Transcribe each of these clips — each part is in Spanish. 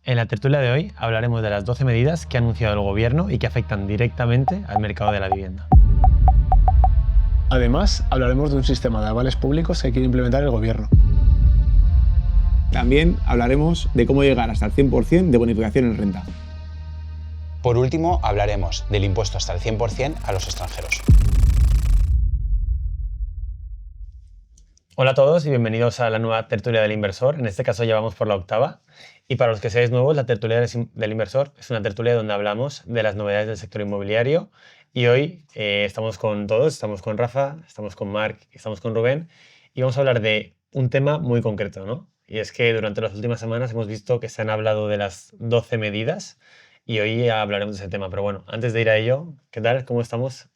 En la tertulia de hoy hablaremos de las 12 medidas que ha anunciado el Gobierno y que afectan directamente al mercado de la vivienda. Además, hablaremos de un sistema de avales públicos que quiere implementar el Gobierno. También hablaremos de cómo llegar hasta el 100% de bonificación en renta. Por último, hablaremos del impuesto hasta el 100% a los extranjeros. Hola a todos y bienvenidos a la nueva tertulia del inversor. En este caso ya vamos por la octava. Y para los que seáis nuevos, la tertulia del inversor es una tertulia donde hablamos de las novedades del sector inmobiliario. Y hoy estamos con todos, estamos con Rafa, estamos con Marc y estamos con Rubén. Y vamos a hablar de un tema muy concreto, ¿no? Y es que durante las últimas semanas hemos visto que se han hablado de las 12 medidas y hoy hablaremos de ese tema. Pero bueno, antes de ir a ello, ¿qué tal? ¿Cómo estamos?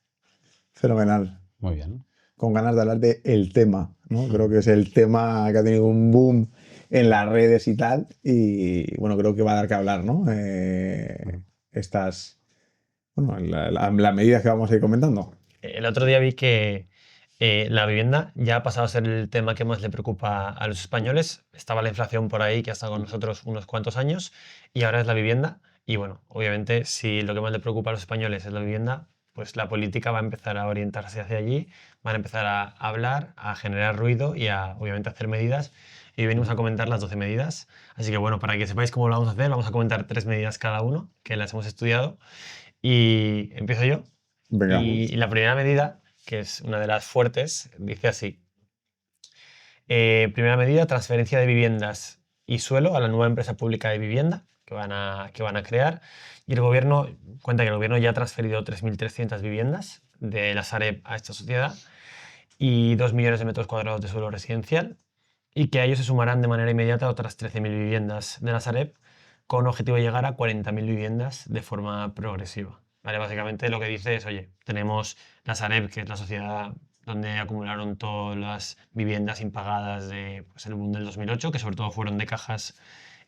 Fenomenal. Muy bien. Con ganas de hablar de el tema, ¿no? Creo que es el tema que ha tenido un boom en las redes y tal. Y bueno, creo que va a dar que hablar, ¿no? Las medidas que vamos a ir comentando. El otro día vi que la vivienda ya ha pasado a ser el tema que más le preocupa a los españoles. Estaba la inflación por ahí, que ha estado con nosotros unos cuantos años, y ahora es la vivienda. Y bueno, obviamente, si lo que más le preocupa a los españoles es la vivienda, pues la política va a empezar a orientarse hacia allí, van a empezar a hablar, a generar ruido y a, obviamente, hacer medidas. Y hoy venimos a comentar las 12 medidas. Así que bueno, para que sepáis cómo lo vamos a hacer, vamos a comentar 3 medidas cada uno, que las hemos estudiado. Y empiezo yo. Venga. Y la primera medida, que es una de las fuertes, dice así. Primera medida, transferencia de viviendas y suelo a la nueva empresa pública de vivienda que van a crear. Y el Gobierno cuenta que el Gobierno ya ha transferido 3.300 viviendas de la Sareb a esta sociedad y 2 millones de metros cuadrados de suelo residencial, y que a ellos se sumarán de manera inmediata otras 13.000 viviendas de la Sareb con objetivo de llegar a 40.000 viviendas de forma progresiva. ¿Vale? Básicamente lo que dice es, oye, tenemos la Sareb, que es la sociedad donde acumularon todas las viviendas impagadas de, pues, el boom del 2008, que sobre todo fueron de cajas,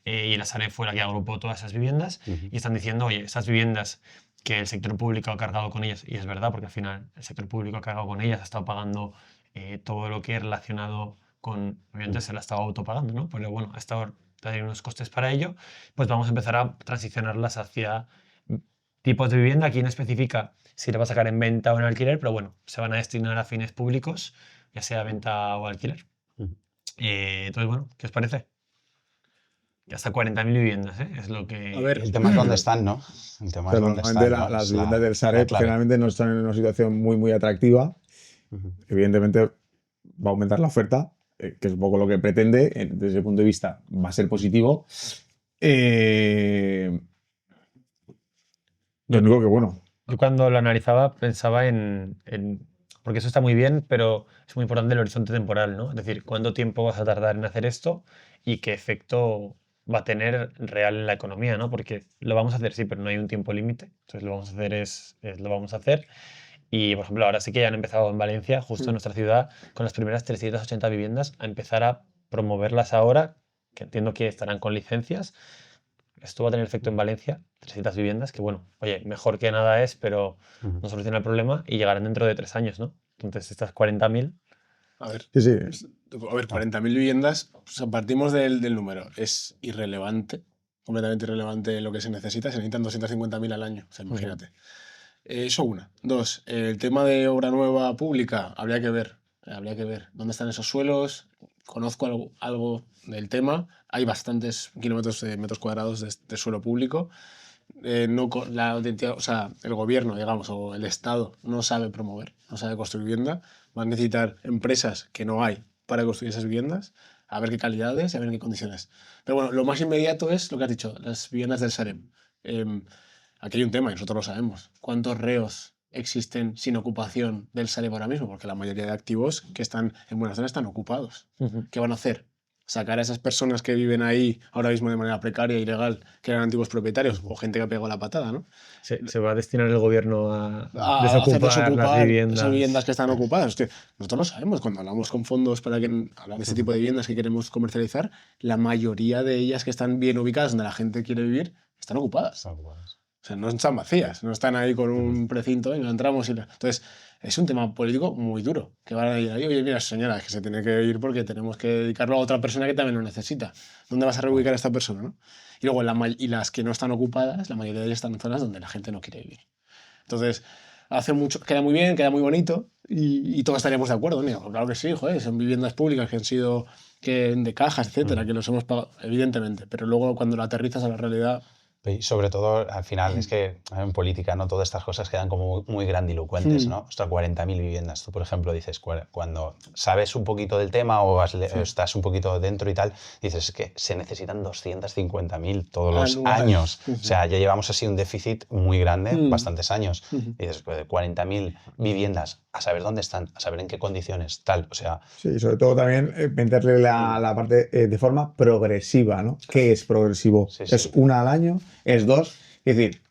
y la Sareb fue la que agrupó todas esas viviendas, y están diciendo, oye, esas viviendas que el sector público ha cargado con ellas, y es verdad, porque al final el sector público ha cargado con ellas, ha estado pagando todo lo que es relacionado con, obviamente se la ha estado autopagando, ¿no? Pero bueno, ha estado teniendo unos costes para ello, pues vamos a empezar a transicionarlas hacia tipos de vivienda. Aquí no especifica si le va a sacar en venta o en alquiler, pero bueno, se van a destinar a fines públicos, ya sea venta o alquiler. Entonces, bueno, ¿qué os parece? Ya hasta 40.000 viviendas, ¿eh? Es lo que... A ver, El tema es dónde están, ¿no? El tema es Pero dónde normalmente están, ¿no? las Es viviendas del la Sareb clave. generalmente no están en una situación muy, muy atractiva. Evidentemente va a aumentar la oferta, que es un poco lo que pretende. Desde ese punto de vista va a ser positivo. Yo digo que bueno. Yo cuando lo analizaba pensaba porque eso está muy bien, pero es muy importante el horizonte temporal, ¿no? Es decir, cuánto tiempo vas a tardar en hacer esto y qué efecto va a tener real en la economía, ¿no? Porque lo vamos a hacer, sí, pero no hay un tiempo límite. Entonces lo vamos a hacer lo vamos a hacer. Y, por ejemplo, ahora sí que ya han empezado en Valencia, justo en nuestra ciudad, con las primeras 380 viviendas, a empezar a promoverlas ahora, que entiendo que estarán con licencias. Esto va a tener efecto en Valencia, 300 viviendas, que bueno, oye, mejor que nada es, pero no soluciona el problema y llegarán dentro de 3 años, ¿no? Entonces, estas 40.000... a ver, Sí, sí. a ver, 40.000 viviendas, o sea, partimos del número. Es irrelevante, completamente irrelevante lo que se necesita. Se necesitan 250.000 al año, o sea, imagínate. Eso una. Dos, el tema de obra nueva pública, habría que ver. Habría que ver dónde están esos suelos. Conozco algo del tema. Hay bastantes kilómetros de metros cuadrados de suelo público. O sea, el gobierno, digamos, o el Estado no sabe promover, no sabe construir vivienda. Van a necesitar empresas que no hay para construir esas viviendas, a ver qué calidades y a ver en qué condiciones. Pero bueno, lo más inmediato es lo que has dicho, las viviendas del Sareb. Aquí hay un tema y nosotros lo sabemos. ¿Cuántos reos existen sin ocupación del Sareb ahora mismo? Porque la mayoría de activos que están en buena zona están ocupados. ¿Qué van a hacer? Sacar a esas personas que viven ahí ahora mismo de manera precaria e ilegal, que eran antiguos propietarios, o gente que ha pegado la patada, ¿no? Se va a destinar el gobierno a Hacer desocupar las viviendas. esas viviendas que están ocupadas. Es que nosotros lo sabemos, cuando hablamos con fondos para hablar de este tipo de viviendas que queremos comercializar, la mayoría de ellas que están bien ubicadas, donde la gente quiere vivir, están ocupadas. O sea, no están vacías, no están ahí con un precinto, venga, entramos y... Entonces, es un tema político muy duro, que van a ir ahí, oye, mira, señora, es que se tiene que ir porque tenemos que dedicarlo a otra persona que también lo necesita. ¿Dónde vas a reubicar a esta persona, no? Y luego, y las que no están ocupadas, la mayoría de ellas están en zonas donde la gente no quiere vivir. Entonces, hace mucho, queda muy bien, queda muy bonito y todos estaríamos de acuerdo. Mira, pues claro que sí, joder, son viviendas públicas que han sido de cajas, etcétera, que los hemos pagado, evidentemente. Pero luego, cuando lo aterrizas a la realidad... Y sobre todo, al final, es que en política, ¿no? Todas estas cosas quedan como muy grandilocuentes, ¿no? Ostras, 40.000 viviendas. Tú, por ejemplo, dices, cuando sabes un poquito del tema o estás un poquito dentro y tal, dices que se necesitan 250.000 todos los años. O sea, ya llevamos así un déficit muy grande, bastantes años. Y dices, pues, 40.000 viviendas, a saber dónde están, a saber en qué condiciones, tal, o sea... Sí, y sobre todo también meterle la parte de forma progresiva, ¿no? ¿Qué es progresivo? Sí. ¿Es una al año? ¿Es dos? Es decir,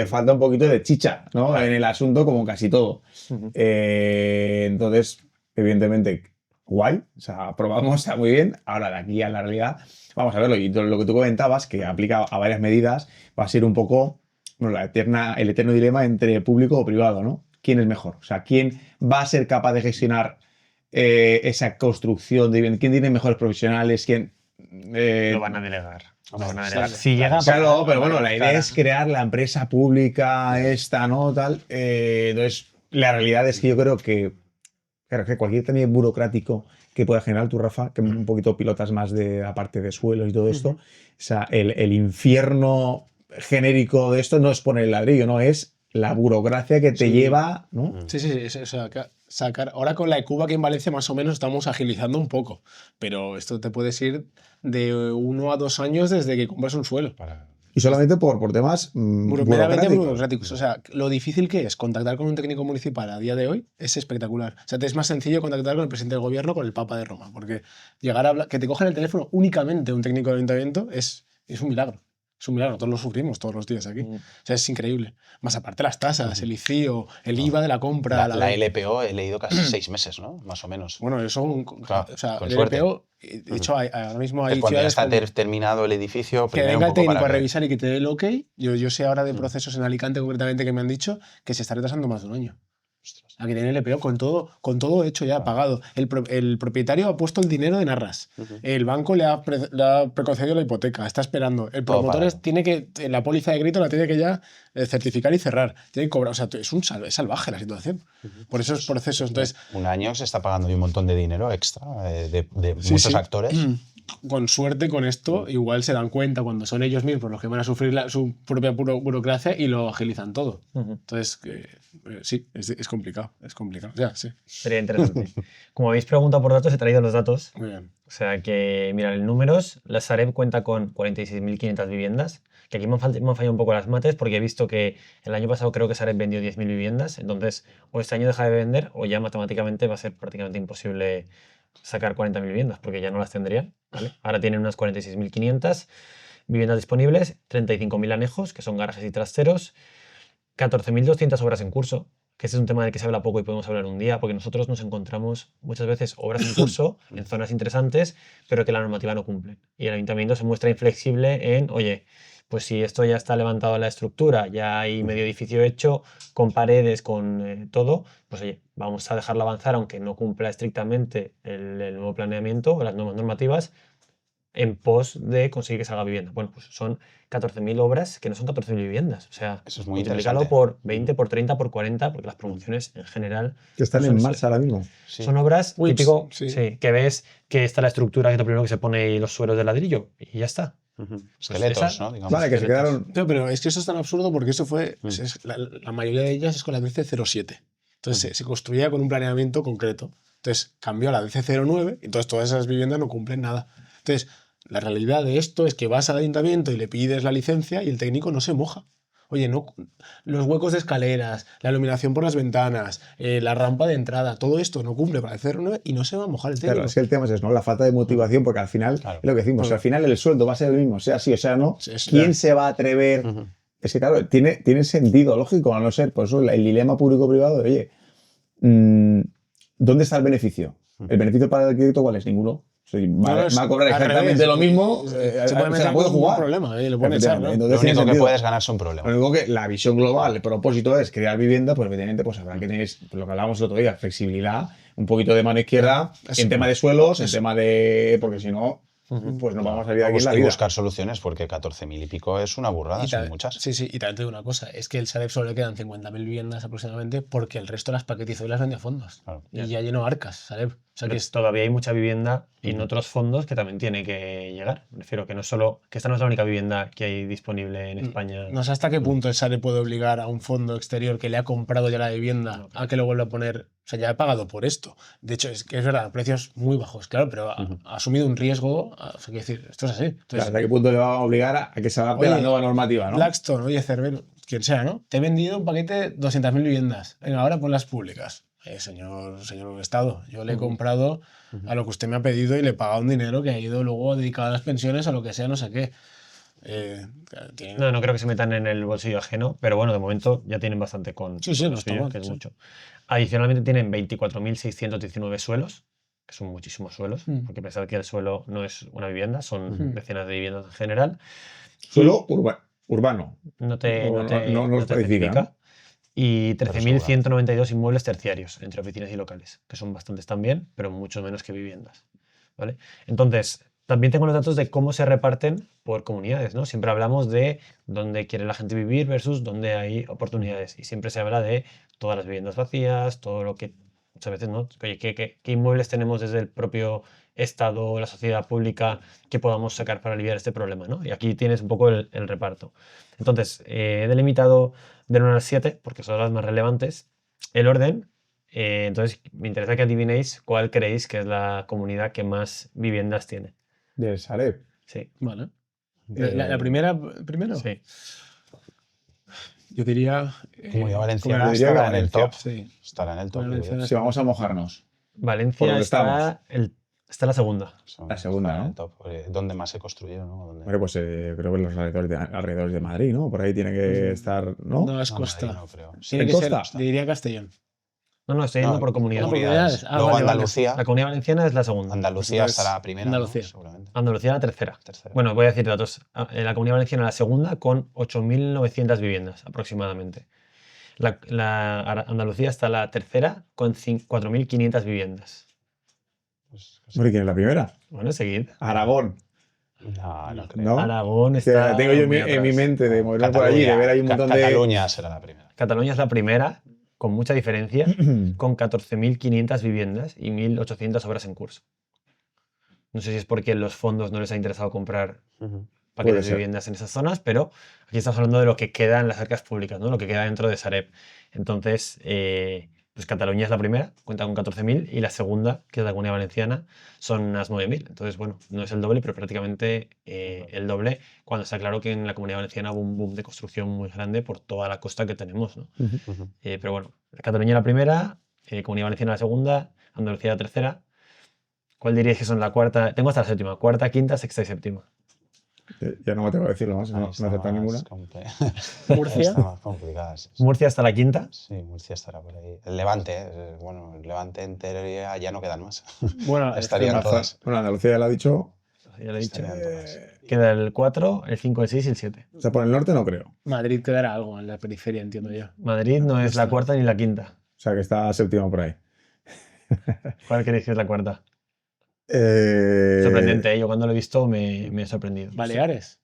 falta un poquito de chicha, ¿no? En el asunto, como casi todo. Entonces, evidentemente, guay, o sea, aprobamos, está muy bien. Ahora, de aquí a la realidad, vamos a verlo. Y lo que tú comentabas, que aplica a varias medidas, va a ser un poco bueno, el eterno dilema entre público o privado, ¿no? ¿Quién es mejor? O sea, ¿quién va a ser capaz de gestionar esa construcción de vivienda? ¿Quién tiene mejores profesionales? ¿Quién...? Lo van a delegar. Lo van a delegar. Si llega... Claro, pero bueno, la idea es crear la empresa pública esta, ¿no? Tal. Entonces, la realidad es que yo creo que, claro, que cualquier tema burocrático que pueda generar tú, Rafa, que un poquito pilotas más de la parte de suelos y todo esto, o sea, el infierno genérico de esto no es poner el ladrillo, no es la burocracia que te lleva, ¿no? Sí, o sea, sacar... Ahora con la ECUBA aquí en Valencia más o menos estamos agilizando un poco, pero esto te puedes ir de 1 a 2 años desde que compras un suelo. Y solamente por temas meramente burocráticos. O sea, lo difícil que es contactar con un técnico municipal a día de hoy es espectacular. O sea, te es más sencillo contactar con el presidente del gobierno, con el Papa de Roma, porque llegar a hablar, que te cojan el teléfono únicamente un técnico del ayuntamiento es un milagro. Es un milagro, todos lo sufrimos todos los días aquí. O sea, es increíble. Más aparte las tasas, el ICIO, el IVA de la compra. La LPO he leído casi 6 meses, ¿no? Más o menos. Bueno, eso claro, o sea, con el suerte. LPO, de hecho, ahora mismo hay Cuando ya ciudades está terminado el edificio, que venga el técnico a revisar y que te dé el ok. Yo sé ahora de procesos en Alicante concretamente que me han dicho que se está retrasando más de un año. A que tiene el LPO con todo hecho ya, pagado. El propietario ha puesto el dinero en arras. El banco le ha preconcedido la hipoteca, está esperando. El promotor tiene que, la póliza de crédito la tiene que ya certificar y cerrar. Tiene que cobrar. O sea, es salvaje la situación. Por esos procesos. Entonces, un año se está pagando un montón de dinero extra de muchos actores. Con suerte con esto, igual se dan cuenta cuando son ellos mismos los que van a sufrir su propia burocracia y lo agilizan todo. Entonces, sí, es complicado. Es complicado. Ya, sí. Sería interesante. Como habéis preguntado por datos, he traído los datos. Muy bien. O sea que, mira, en números, la Sareb cuenta con 46.500 viviendas, que aquí me han fallado un poco las mates porque he visto que el año pasado creo que Sareb vendió 10.000 viviendas, entonces o este año deja de vender o ya matemáticamente va a ser prácticamente imposible sacar 40.000 viviendas porque ya no las tendrían, ¿vale? Ahora tienen unas 46.500 viviendas disponibles, 35.000 anejos, que son garajes y trasteros, 14.200 obras en curso, que ese es un tema del que se habla poco y podemos hablar un día, porque nosotros nos encontramos muchas veces obras en curso en zonas interesantes, pero que la normativa no cumple. Y el ayuntamiento se muestra inflexible en, oye, pues si esto ya está levantado la estructura, ya hay medio edificio hecho, con paredes, con todo, pues oye, vamos a dejarlo avanzar, aunque no cumpla estrictamente el nuevo planeamiento o las nuevas normativas, en pos de conseguir que se haga vivienda. Bueno, pues son 14.000 obras que no son 14.000 viviendas. O sea, eso es muy multiplícalo por 20, por 30, por 40, porque las promociones en general... Que están en marcha ahora mismo. Sí. Son obras típico, sí, que ves que está la estructura, que es lo primero que se pone y los suelos de ladrillo, y ya está. Esqueletos, ¿no? Digamos. Vale, que se quedaron... Pero es que eso es tan absurdo porque eso fue... la mayoría de ellas es con la DC07. Entonces se construía con un planeamiento concreto. Entonces cambió a la DC09 y entonces todas esas viviendas no cumplen nada. Entonces, la realidad de esto es que vas al ayuntamiento y le pides la licencia y el técnico no se moja. Oye, no, los huecos de escaleras, la iluminación por las ventanas, la rampa de entrada, todo esto no cumple para el 09 y no se va a mojar el técnico. Claro, es que el tema es eso, ¿no? La falta de motivación, porque al final, es lo que decimos, al final el sueldo va a ser el mismo, sea sí o sea no. ¿Quién se va a atrever? Es que, claro, tiene sentido lógico, a no ser, por eso el dilema público-privado de, oye, ¿dónde está el beneficio? ¿El beneficio para el arquitecto cuál es? Ninguno. Sí, No, va a cobrar al exactamente revés. lo mismo, se puede meter la puede con un jugar. problema, lo pueden echar, ¿no? Efectivamente. Lo Entonces, tiene único que sentido. puedes ganar son problemas. Lo único que la visión global, el propósito es crear vivienda, pues evidentemente pues habrá que tener lo que hablábamos el otro día, flexibilidad, un poquito de mano izquierda Eso. en tema de suelos, en Eso. tema de... porque si no, pues no vamos a salir de aquí en la Y vida. buscar soluciones, porque 14.000 y pico es una burrada, son muchas. Sí, sí, y también te digo una cosa, es que el Sareb solo le quedan 50.000 viviendas aproximadamente porque el resto las paquetizó y las vendió a fondos. Claro. Y ya llenó arcas, Sareb. O sea Pero que es, todavía hay mucha vivienda en otros fondos que también tiene que llegar. Me refiero que no solo, que esta no es la única vivienda que hay disponible en España. no sé hasta qué punto el Sareb puede obligar a un fondo exterior que le ha comprado ya la vivienda a que lo vuelva a poner. O sea, ya ha pagado por esto. De hecho, es que es verdad, precios muy bajos, claro, pero ha asumido un riesgo. O sea, quiero decir, esto es así. Entonces, ¿Hasta qué punto le va a obligar a que se adapte a la Oye, nueva normativa, ¿no? Blackstone, oye, Cervero, quien sea, ¿no? Te he vendido un paquete de 200.000 viviendas. Venga, ahora ponlas públicas. Señor Estado, yo le he comprado a lo que usted me ha pedido y le he pagado un dinero que ha ido luego dedicado a las pensiones, a lo que sea, no sé qué. No, no creo que se metan en el bolsillo ajeno, pero bueno, de momento ya tienen bastante con Sí, sí, con no lo está suyo, mal, que es sí. mucho. Adicionalmente tienen 24.619 suelos, que son muchísimos suelos, porque pensad que el suelo no es una vivienda, son decenas de viviendas en general. Suelo urbano. No te, O no te, no no te especifica, especifica. Y Pero 13.192 inmuebles terciarios entre oficinas y locales, que son bastantes también, pero mucho menos que viviendas. ¿Vale? Entonces, también tengo los datos de cómo se reparten por comunidades, ¿no? Siempre hablamos de dónde quiere la gente vivir versus dónde hay oportunidades. Y siempre se habla de todas las viviendas vacías, todo lo que muchas veces, ¿no? Oye, ¿qué inmuebles tenemos desde el propio Estado, la sociedad pública, que podamos sacar para aliviar este problema, ¿no? Y aquí tienes un poco el reparto. Entonces, he delimitado del 1 al 7, porque son las más relevantes, el orden. Entonces, me interesa que adivinéis cuál creéis que es la comunidad que más viviendas tiene. del Sareb. Sí, Vale. La primera, primero. sí. Yo diría. Comunidad Valenciana yo diría que estará en el Valencia, top. Sí. Estará en el top. Valencia. yo creo. Si vamos a mojarnos. Por Valencia donde está, está la segunda. La segunda, Estará en ¿no? el top. ¿Dónde más se construyó? ¿No? Hombre, pues creo que en los alrededores de Madrid, ¿no? Por ahí tiene que estar, ¿no? No, es No, Costa. Madrid no creo. Tiene ¿En que Costa? ser, diría Castellón. No, estoy yendo No, por comunidades. comunidades. Luego Vale, vale. Andalucía. La comunidad valenciana es la segunda. Andalucía Pues estará primera, ¿no? Andalucía. Seguramente. Andalucía la tercera. Tercera. Bueno, voy a decir datos. La comunidad valenciana la segunda con 8.900 viviendas aproximadamente. Andalucía está la tercera con 4.500 viviendas. Pues, Hombre, ¿quién es la primera? Bueno, seguid. Aragón. no creo. ¿No? Aragón Que está. la tengo yo muy en mi atrás. mente de moverme por allí, de ver ahí un montón de... Cataluña será la primera. Cataluña es la primera, con mucha diferencia, con 14.500 viviendas y 1.800 obras en curso. No sé si es porque los fondos no les ha interesado comprar Puede paquetes de ser. viviendas en esas zonas, pero aquí estamos hablando de lo que queda en las arcas públicas, ¿no? Lo que queda dentro de Sareb. Entonces, pues Cataluña es la primera, cuenta con 14.000, y la segunda, que es la Comunidad Valenciana, son unas 9.000. Entonces, bueno, no es el doble, pero prácticamente el doble, cuando está claro que en la Comunidad Valenciana hubo un boom de construcción muy grande por toda la costa que tenemos, ¿no? Pero bueno, Cataluña la primera, Comunidad Valenciana la segunda, Andalucía la tercera. ¿Cuál diríais que son la cuarta? Tengo hasta la séptima, cuarta, quinta, sexta y séptima. Ya no me tengo que decirlo más, Ahí no está he aceptado más ninguna. Murcia. Está más complicada. Sí, sí. Murcia hasta la quinta. Sí, Murcia estará por ahí. El Levante, bueno, el Levante en teoría ya no quedan más. Bueno, Estarían todas. Bueno, Andalucía ya lo ha dicho. Ya lo he dicho. Estarían todas. Queda el 4, el 5, el 6 y el 7. O sea, por el norte no creo. Madrid quedará algo en la periferia, entiendo yo. Madrid no es la cuarta ni la quinta. O sea, que está séptimo por ahí. ¿Cuál creéis que es la cuarta? Eh, Sorprendente, ¿eh? Yo cuando lo he visto me he sorprendido. Baleares.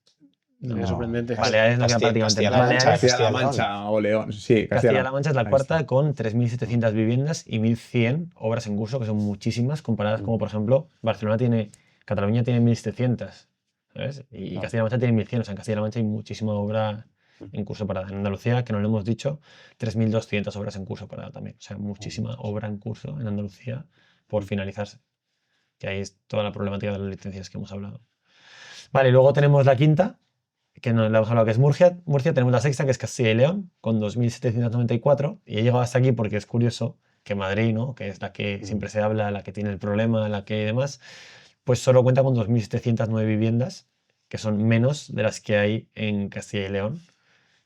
No. También sorprendente. Baleares no queda prácticamente Castilla-La nada. Mancha, Baleares, Castilla-La Castilla-León. Mancha o León. Sí, Castilla-La Mancha es la Ahí cuarta está. con 3.700 viviendas y 1.100 obras en curso, que son muchísimas comparadas como, por ejemplo, Cataluña tiene 1.700, ¿sabes? Y Claro. Castilla-La Mancha tiene 1.100, o sea, en Castilla-La Mancha hay muchísima obra en curso parada. En Andalucía, que no lo hemos dicho, 3.200 obras en curso parada también. O sea, muchísima obra en curso en Andalucía por finalizarse. Que ahí es toda la problemática de las licencias que hemos hablado. Vale, y luego tenemos la quinta, que no le hemos hablado, que es Murcia. Tenemos la sexta, que es Castilla y León, con 2.794. Y he llegado hasta aquí porque es curioso que Madrid, ¿no? Que es la que siempre se habla, la que tiene el problema, la que demás, pues solo cuenta con 2.709 viviendas, que son menos de las que hay en Castilla y León.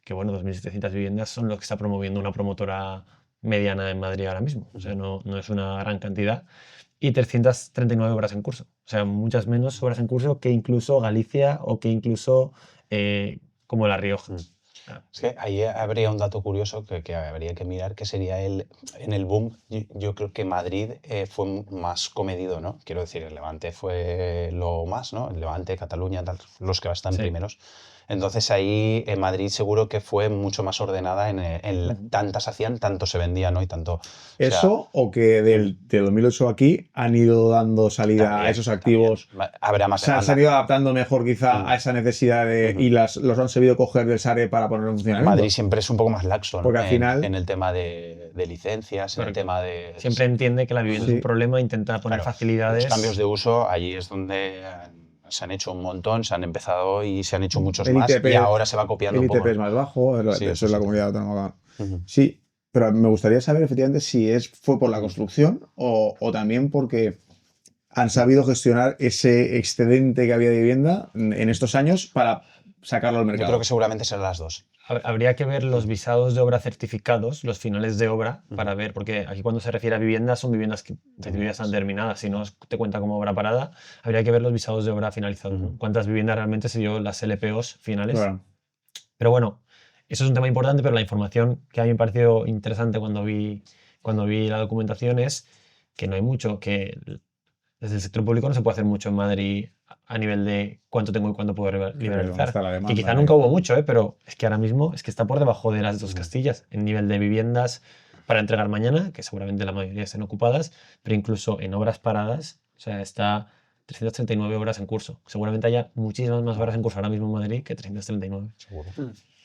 Que bueno, 2.700 viviendas son lo que está promoviendo una promotora mediana en Madrid ahora mismo. O sea, no es una gran cantidad. Y 339 obras en curso. O sea, muchas menos obras en curso que incluso Galicia o que incluso como La Rioja. Es que ahí habría un dato curioso que habría que mirar, que sería en el boom. Yo creo que Madrid fue más comedido, ¿no? Quiero decir, el Levante fue lo más, ¿no? El Levante, Cataluña, tal, los que están Sí. primeros. Entonces ahí en Madrid seguro que fue mucho más ordenada tantas hacían, tanto se vendía, ¿no? Y tanto... o sea, Eso o que de 2008 aquí han ido dando salida también, a esos activos. habrá más Se han demanda. ido adaptando mejor quizá a esa necesidad y los han sabido coger del SARE para poner en funcionamiento. Madrid siempre es un poco más laxo, ¿no? Porque al final- en el tema de licencias, en el Correcto. tema de... Siempre entiende que la vivienda es Sí. un problema, intenta poner Claro, facilidades. Los cambios de uso, allí es donde se han hecho un montón, se han empezado y se han hecho muchos El más, ITP y ahora se va copiando El un poco. ITP es más bajo, Sí, eso eso es la sí. comunidad autónoma. Ujú. Sí, pero me gustaría saber efectivamente si fue por la construcción o también porque han sabido gestionar ese excedente que había de vivienda en estos años para sacarlo al Yo mercado. creo que seguramente serán las dos. Habría que ver los visados de obra certificados, los finales de obra, para ver, porque aquí cuando se refiere a viviendas son viviendas que ya están terminadas, si no te cuenta como obra parada, habría que ver los visados de obra finalizados, ¿no? ¿Cuántas viviendas realmente se dio las LPOs finales? Claro. Pero bueno, eso es un tema importante, pero la información que a mí me pareció interesante cuando vi la documentación es que no hay mucho, que desde el sector público no se puede hacer mucho en Madrid a nivel de cuánto tengo y cuánto puedo liberalizar. está la demanda, Que quizá nunca hubo mucho, pero es que ahora mismo es que está por debajo de las dos Castillas en nivel de viviendas para entregar mañana, que seguramente la mayoría estén ocupadas, pero incluso en obras paradas, o sea, está 339 obras en curso. Seguramente haya muchísimas más obras en curso ahora mismo en Madrid que 339. Seguro.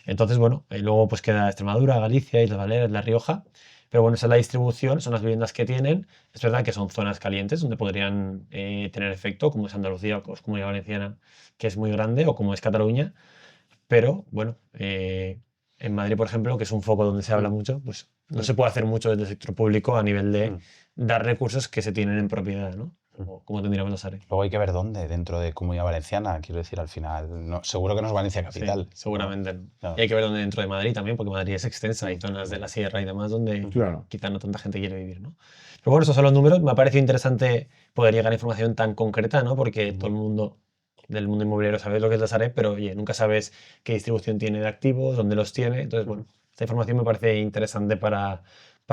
Entonces, bueno, luego pues queda Extremadura, Galicia, Islas Baleares, La Rioja. Pero bueno, esa es la distribución, son las viviendas que tienen. Es verdad que son zonas calientes donde podrían tener efecto, como es Andalucía o como es Comunidad Valenciana, que es muy grande, o como es Cataluña. Pero bueno, en Madrid, por ejemplo, que es un foco donde se habla mucho, pues no se puede hacer mucho desde el sector público a nivel de dar recursos que se tienen en propiedad, ¿no? Como tendríamos los ARE. Luego hay que ver dónde, dentro de Comunidad Valenciana, quiero decir, al final, no, seguro que no es Valencia capital. Sí, seguramente no. Claro. Y hay que ver dónde dentro de Madrid también, porque Madrid es extensa, hay zonas de la sierra y demás donde Claro. quizá no tanta gente quiere vivir, ¿no? Pero bueno, esos son los números. Me ha parecido interesante poder llegar a información tan concreta, ¿no? Porque todo el mundo del mundo inmobiliario sabe lo que es la Sareb, pero oye, nunca sabes qué distribución tiene de activos, dónde los tiene. Entonces, bueno, esta información me parece interesante para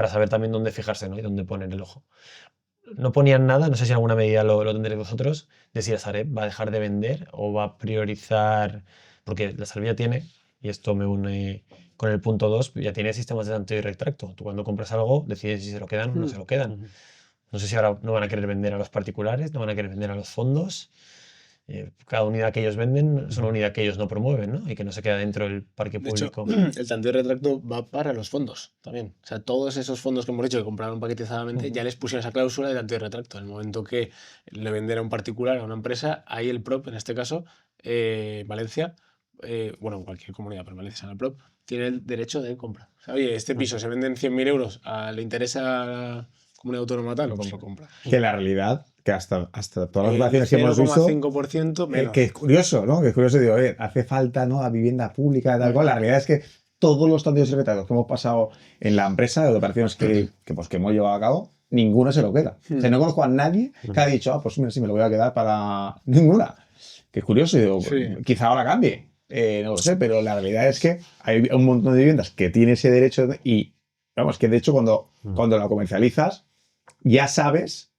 saber también dónde fijarse, ¿no? Y dónde poner el ojo. No ponían nada, no sé si en alguna medida lo tendréis vosotros, de si la Sareb va a dejar de vender o va a priorizar, porque la Sareb ya tiene, y esto me une con el punto 2, ya tiene sistemas de tanteo y retracto. Tú cuando compras algo decides si se lo quedan o no se lo quedan. No sé si ahora no van a querer vender a los particulares, no van a querer vender a los fondos. Cada unidad que ellos venden es una unidad que ellos no promueven, ¿no? Y que no se queda dentro del parque De hecho, público. el tanteo y retracto va para los fondos también. O sea, todos esos fondos que hemos dicho que compraron paquetizadamente, ya les pusieron esa cláusula de tanteo y retracto. En el momento que le venden a un particular, a una empresa, ahí el PROP, en este caso, Valencia, bueno, cualquier comunidad, pero Valencia, el PROP, tiene el derecho de compra. O sea, oye, este piso se vende en 100.000 euros, ¿le interesa a la comunidad autónoma tal? Pues lo compra. Que la realidad, que hasta todas las operaciones que hemos visto, 0,5% menos. que es curioso, ¿no? Que es curioso, digo, hace falta, ¿no? La vivienda pública, tal cual. La realidad es que todos los tantos y retratos que hemos pasado en la empresa, de operaciones que hemos llevado a cabo, ninguno se lo queda. O sea, no conozco a nadie que ha dicho, pues mira, sí, me lo voy a quedar para ninguna. Que es curioso, digo, quizá ahora cambie. No lo sé, pero la realidad es que hay un montón de viviendas que tienen ese derecho y, vamos, que de hecho cuando la comercializas, ya sabes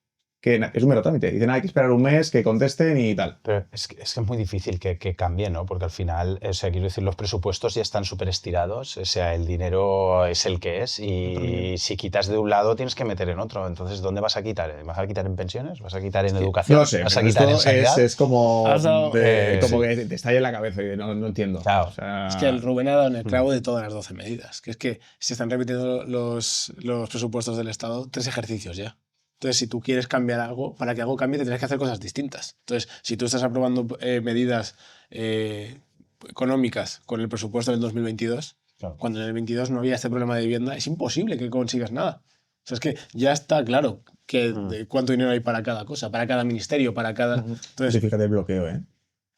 que es un mero trámite. Dicen, hay que esperar un mes, que contesten y tal. Pero es que es muy difícil que cambie, ¿no? Porque al final, o sea, quiero decir, los presupuestos ya están súper estirados, o sea, el dinero es el que es y si quitas de un lado tienes que meter en otro. Entonces, ¿dónde vas a quitar? ¿Vas a quitar en pensiones? ¿Vas a quitar en educación? No lo sé, ¿Vas a pero quitar en esto sanidad? es como, como sí. que te estalla en la cabeza y no entiendo. Claro. O sea, Es que el Rubén ha dado en el clavo de todas las 12 medidas. Que es que se están repitiendo los presupuestos del Estado 3 ejercicios ya. Entonces, si tú quieres cambiar algo, para que algo cambie, te tienes que hacer cosas distintas. Entonces, si tú estás aprobando medidas económicas con el presupuesto del 2022, Claro. cuando en el 22 no había este problema de vivienda, es imposible que consigas nada. O sea, es que ya está claro que de cuánto dinero hay para cada cosa, para cada ministerio, para cada... Entonces, fíjate el bloqueo, ¿eh?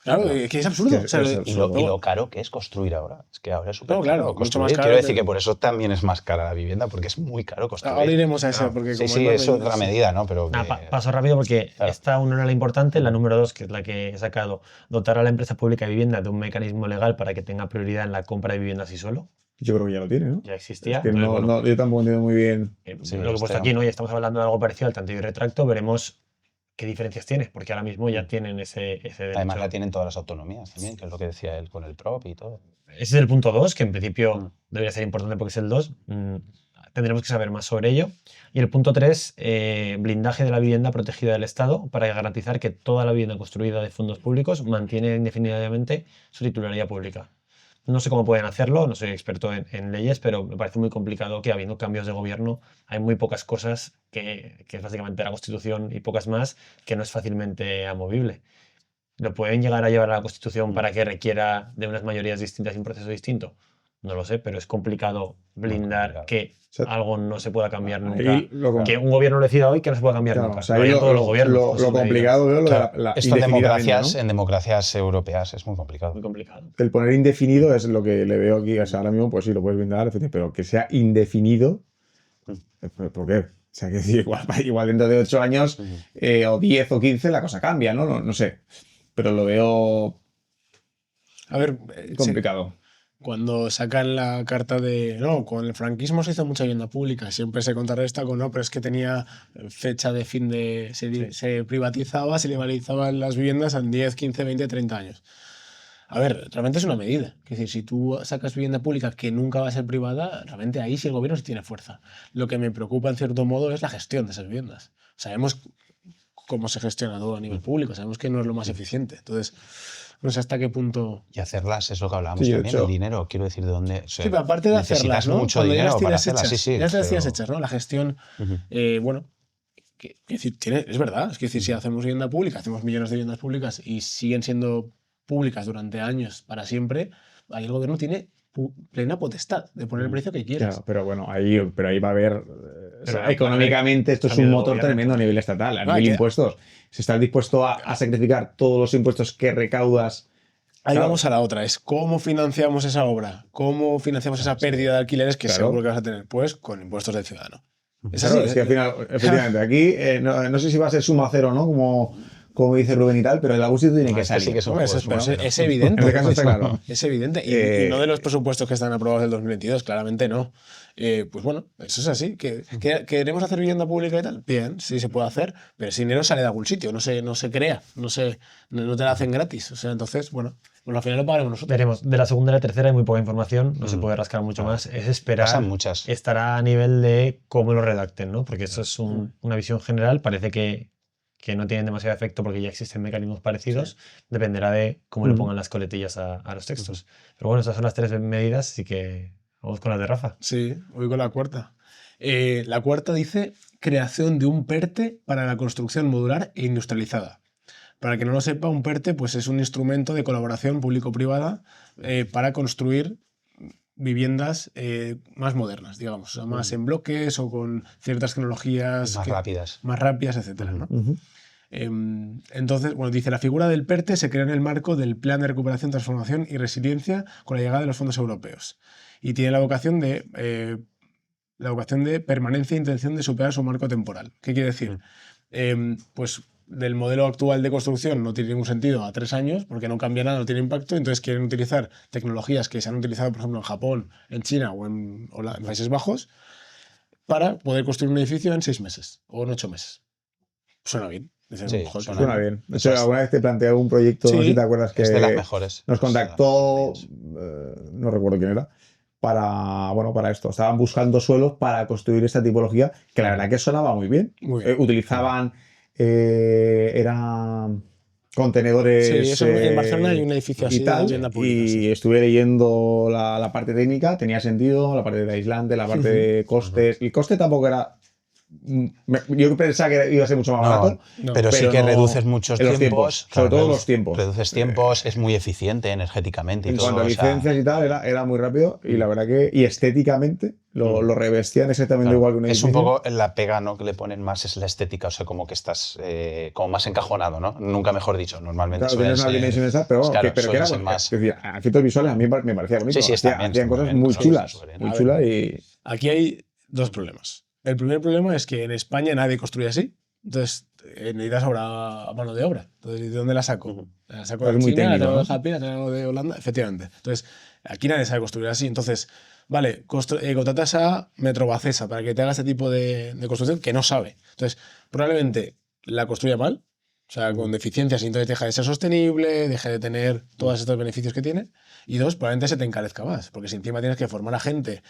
Claro, es que es absurdo. O sea, Es lo- absurdo. Y lo caro que es construir ahora. Es que ahora es súper No, claro, caro mucho construir. más caro Quiero decir que- que por eso también es más cara la vivienda, porque es muy caro construir. ahora iremos a esa, porque Sí, como sí, hay más es otra medidas, sí. medida, ¿no? Pero Nada, que- paso rápido porque Claro. esta uno era la importante, la número 2, que es la que he sacado, dotar a la empresa pública de vivienda de un mecanismo legal para que tenga prioridad en la compra de viviendas y suelo. Yo creo que ya lo tiene, ¿no? Ya existía. Es que entonces, bueno, yo tampoco entiendo muy bien. Sí, lo que he puesto este- aquí, ¿no? Y estamos hablando de algo parecido al tanteio y retracto, veremos qué diferencias tiene, porque ahora mismo ya tienen ese derecho. Además la tienen todas las autonomías también, que es lo que decía él con el PROP y todo. Ese es el punto 2, que en principio Mm. debería ser importante porque es el 2. Tendremos que saber más sobre ello. Y el punto 3, blindaje de la vivienda protegida del Estado para garantizar que toda la vivienda construida de fondos públicos mantiene indefinidamente su titularidad pública. No sé cómo pueden hacerlo, no soy experto en leyes, pero me parece muy complicado que habiendo cambios de gobierno hay muy pocas cosas que es básicamente la Constitución y pocas más que no es fácilmente amovible. ¿Lo pueden llegar a llevar a la Constitución para que requiera de unas mayorías distintas y un proceso distinto? No lo sé, pero es complicado blindar complicado. que sea, algo no se pueda cambiar nunca. Ahí lo, Que un gobierno lo decida hoy que no se pueda cambiar claro, nunca. o sea, Lo ahí harían todos los gobiernos. con sus lo complicado veo lo Claro, de la esto en indefinidamente, democracias, ¿no? en democracias europeas es muy complicado. Muy complicado. El poner indefinido es lo que le veo aquí. O sea, ahora mismo, pues sí, lo puedes brindar, pero que sea indefinido, ¿por qué? O sea, que decir, igual dentro de 8 años, o 10 o 15, la cosa cambia, ¿no? No sé. Pero lo veo A ver, complicado. cuando sacan la carta de. No, con el franquismo se hizo mucha vivienda pública. Siempre se contrarresta con no, pero es que tenía fecha de fin de. Se privatizaba, se liberalizaban las viviendas en 10, 15, 20, 30 años. A ver, realmente es una medida. Es decir, si tú sacas vivienda pública que nunca va a ser privada, realmente ahí sí el gobierno sí tiene fuerza. Lo que me preocupa en cierto modo es la gestión de esas viviendas. Sabemos cómo se gestiona todo a nivel público, sabemos que no es lo más eficiente. Entonces, no sé hasta qué punto. Y hacerlas es lo que hablábamos Sí, de también, hecho. el dinero, quiero decir, de dónde. O sea, Sí, pero aparte de necesitas hacerlas, ¿no? mucho Cuando ya dinero las para tienes hacerlas, hechas, sí, sí. ya las tienes pero- hechas, ¿no? La gestión, Ujú. bueno, que decir, es verdad, es que decir, si hacemos vivienda pública, hacemos millones de viviendas públicas y siguen siendo públicas durante años, para siempre, ahí el gobierno tiene plena potestad de poner el precio que quieras. Claro, pero bueno, ahí va a haber. O sea, Pero económicamente, esto es cambio un de motor gobierno. tremendo a nivel estatal, a No, nivel que- impuestos. Si estás dispuesto a sacrificar todos los impuestos que recaudas. Ahí Claro. vamos a la otra, es cómo financiamos esa obra, cómo financiamos esa pérdida de alquileres que Claro. seguro que vas a tener, pues con impuestos del ciudadano. Es Claro, así, es que al final, efectivamente, aquí no sé si va a ser suma cero, ¿no? Como dice Rubén y tal, pero de algún sitio tiene No, que este salir. sí que es un Hombre, juego de eso- pero suma es, cero. es evidente. En este caso está claro. Es evidente. Y no de los presupuestos que están aprobados del 2022, claramente no. Pues bueno, eso es así. ¿Queremos hacer vivienda pública y tal? Bien, sí se puede hacer, pero ese dinero sale de algún sitio, no se crea, no te la hacen gratis. O sea, entonces, bueno, pues al final lo pagaremos nosotros. Veremos. De la segunda a la tercera hay muy poca información, no se puede rascar mucho más. Es esperar. Pasan muchas. Estará a nivel de cómo lo redacten, ¿no? Porque eso es una visión general. Parece que no tienen demasiado efecto porque ya existen mecanismos parecidos. Dependerá de cómo le pongan las coletillas a los textos. Pero bueno, esas son las 3 medidas, así que vamos con las de Rafa. Sí, voy con la cuarta. La cuarta dice creación de un PERTE para la construcción modular e industrializada. Para el que no lo sepa, un PERTE pues, es un instrumento de colaboración público-privada para construir viviendas más modernas, digamos, o sea, más en bloques o con ciertas tecnologías Más rápidas. más rápidas, etcétera, ¿no? Ujú. Entonces, bueno, dice, la figura del PERTE se creó en el marco del Plan de Recuperación, Transformación y Resiliencia con la llegada de los fondos europeos y tiene la vocación de permanencia e intención de superar su marco temporal. ¿Qué quiere decir? Pues del modelo actual de construcción no tiene ningún sentido a 3 años porque no cambia nada, no tiene impacto, entonces quieren utilizar tecnologías que se han utilizado, por ejemplo, en Japón, en China o en Países Bajos para poder construir un edificio en 6 meses o en 8 meses. Suena bien. Dices, Sí, joder, suena Suena bien. De hecho, Esas- alguna vez te planteé un proyecto, no sé Sí, si te acuerdas, que Es de las mejores. nos Es de las contactó, mejores. no recuerdo quién era, para esto. Estaban buscando suelos para construir esta tipología, que la verdad que sonaba muy bien. Muy bien. Utilizaban, eran contenedores. Sí, eso en Barcelona hay un edificio así y de tal, vivienda pública, y sí. estuve leyendo la parte técnica, tenía sentido, la parte de aislante, la parte de costes. El coste tampoco era Yo pensaba que iba a ser mucho más barato. No, pero sí pero que no reduces muchos en los tiempos. sobre todo redu- los tiempos. Reduces tiempos, es muy eficiente energéticamente y En todo. cuanto a o sea, licencias y tal, era muy rápido y la verdad que, y estéticamente, lo revestían exactamente claro, igual que un es un edificio. poco la pega, ¿no? que le ponen más es la estética, o sea, como que estás como más encajonado, ¿no? Nunca mejor dicho, normalmente Claro, suelen tienes unas ser, dimensiones, pero bueno, claro, pero que suelen era ser bueno. más. Es decir, a efectos visuales a mí me parecía bonito. Sí, está bien, Hacían está muy cosas bien, muy eso está chulas, súper bien. muy A ver. chulas y Aquí hay dos problemas. El primer problema es que en España nadie construye así. Entonces, necesitas a mano de obra. Entonces, ¿de dónde la saco? Ujú. La saco Es de muy China, la técnico, traigo de ¿no? Japón, la traigo de Holanda, efectivamente. Entonces, aquí nadie sabe construir así. Entonces, vale, contratas a Metrobacesa para que te haga este tipo de construcción que no sabe. Entonces, probablemente la construya mal, o sea, con deficiencias, y entonces deja de ser sostenible, deja de tener todos estos beneficios que tiene. Y dos, probablemente se te encarezca más, porque si encima tienes que formar a gente,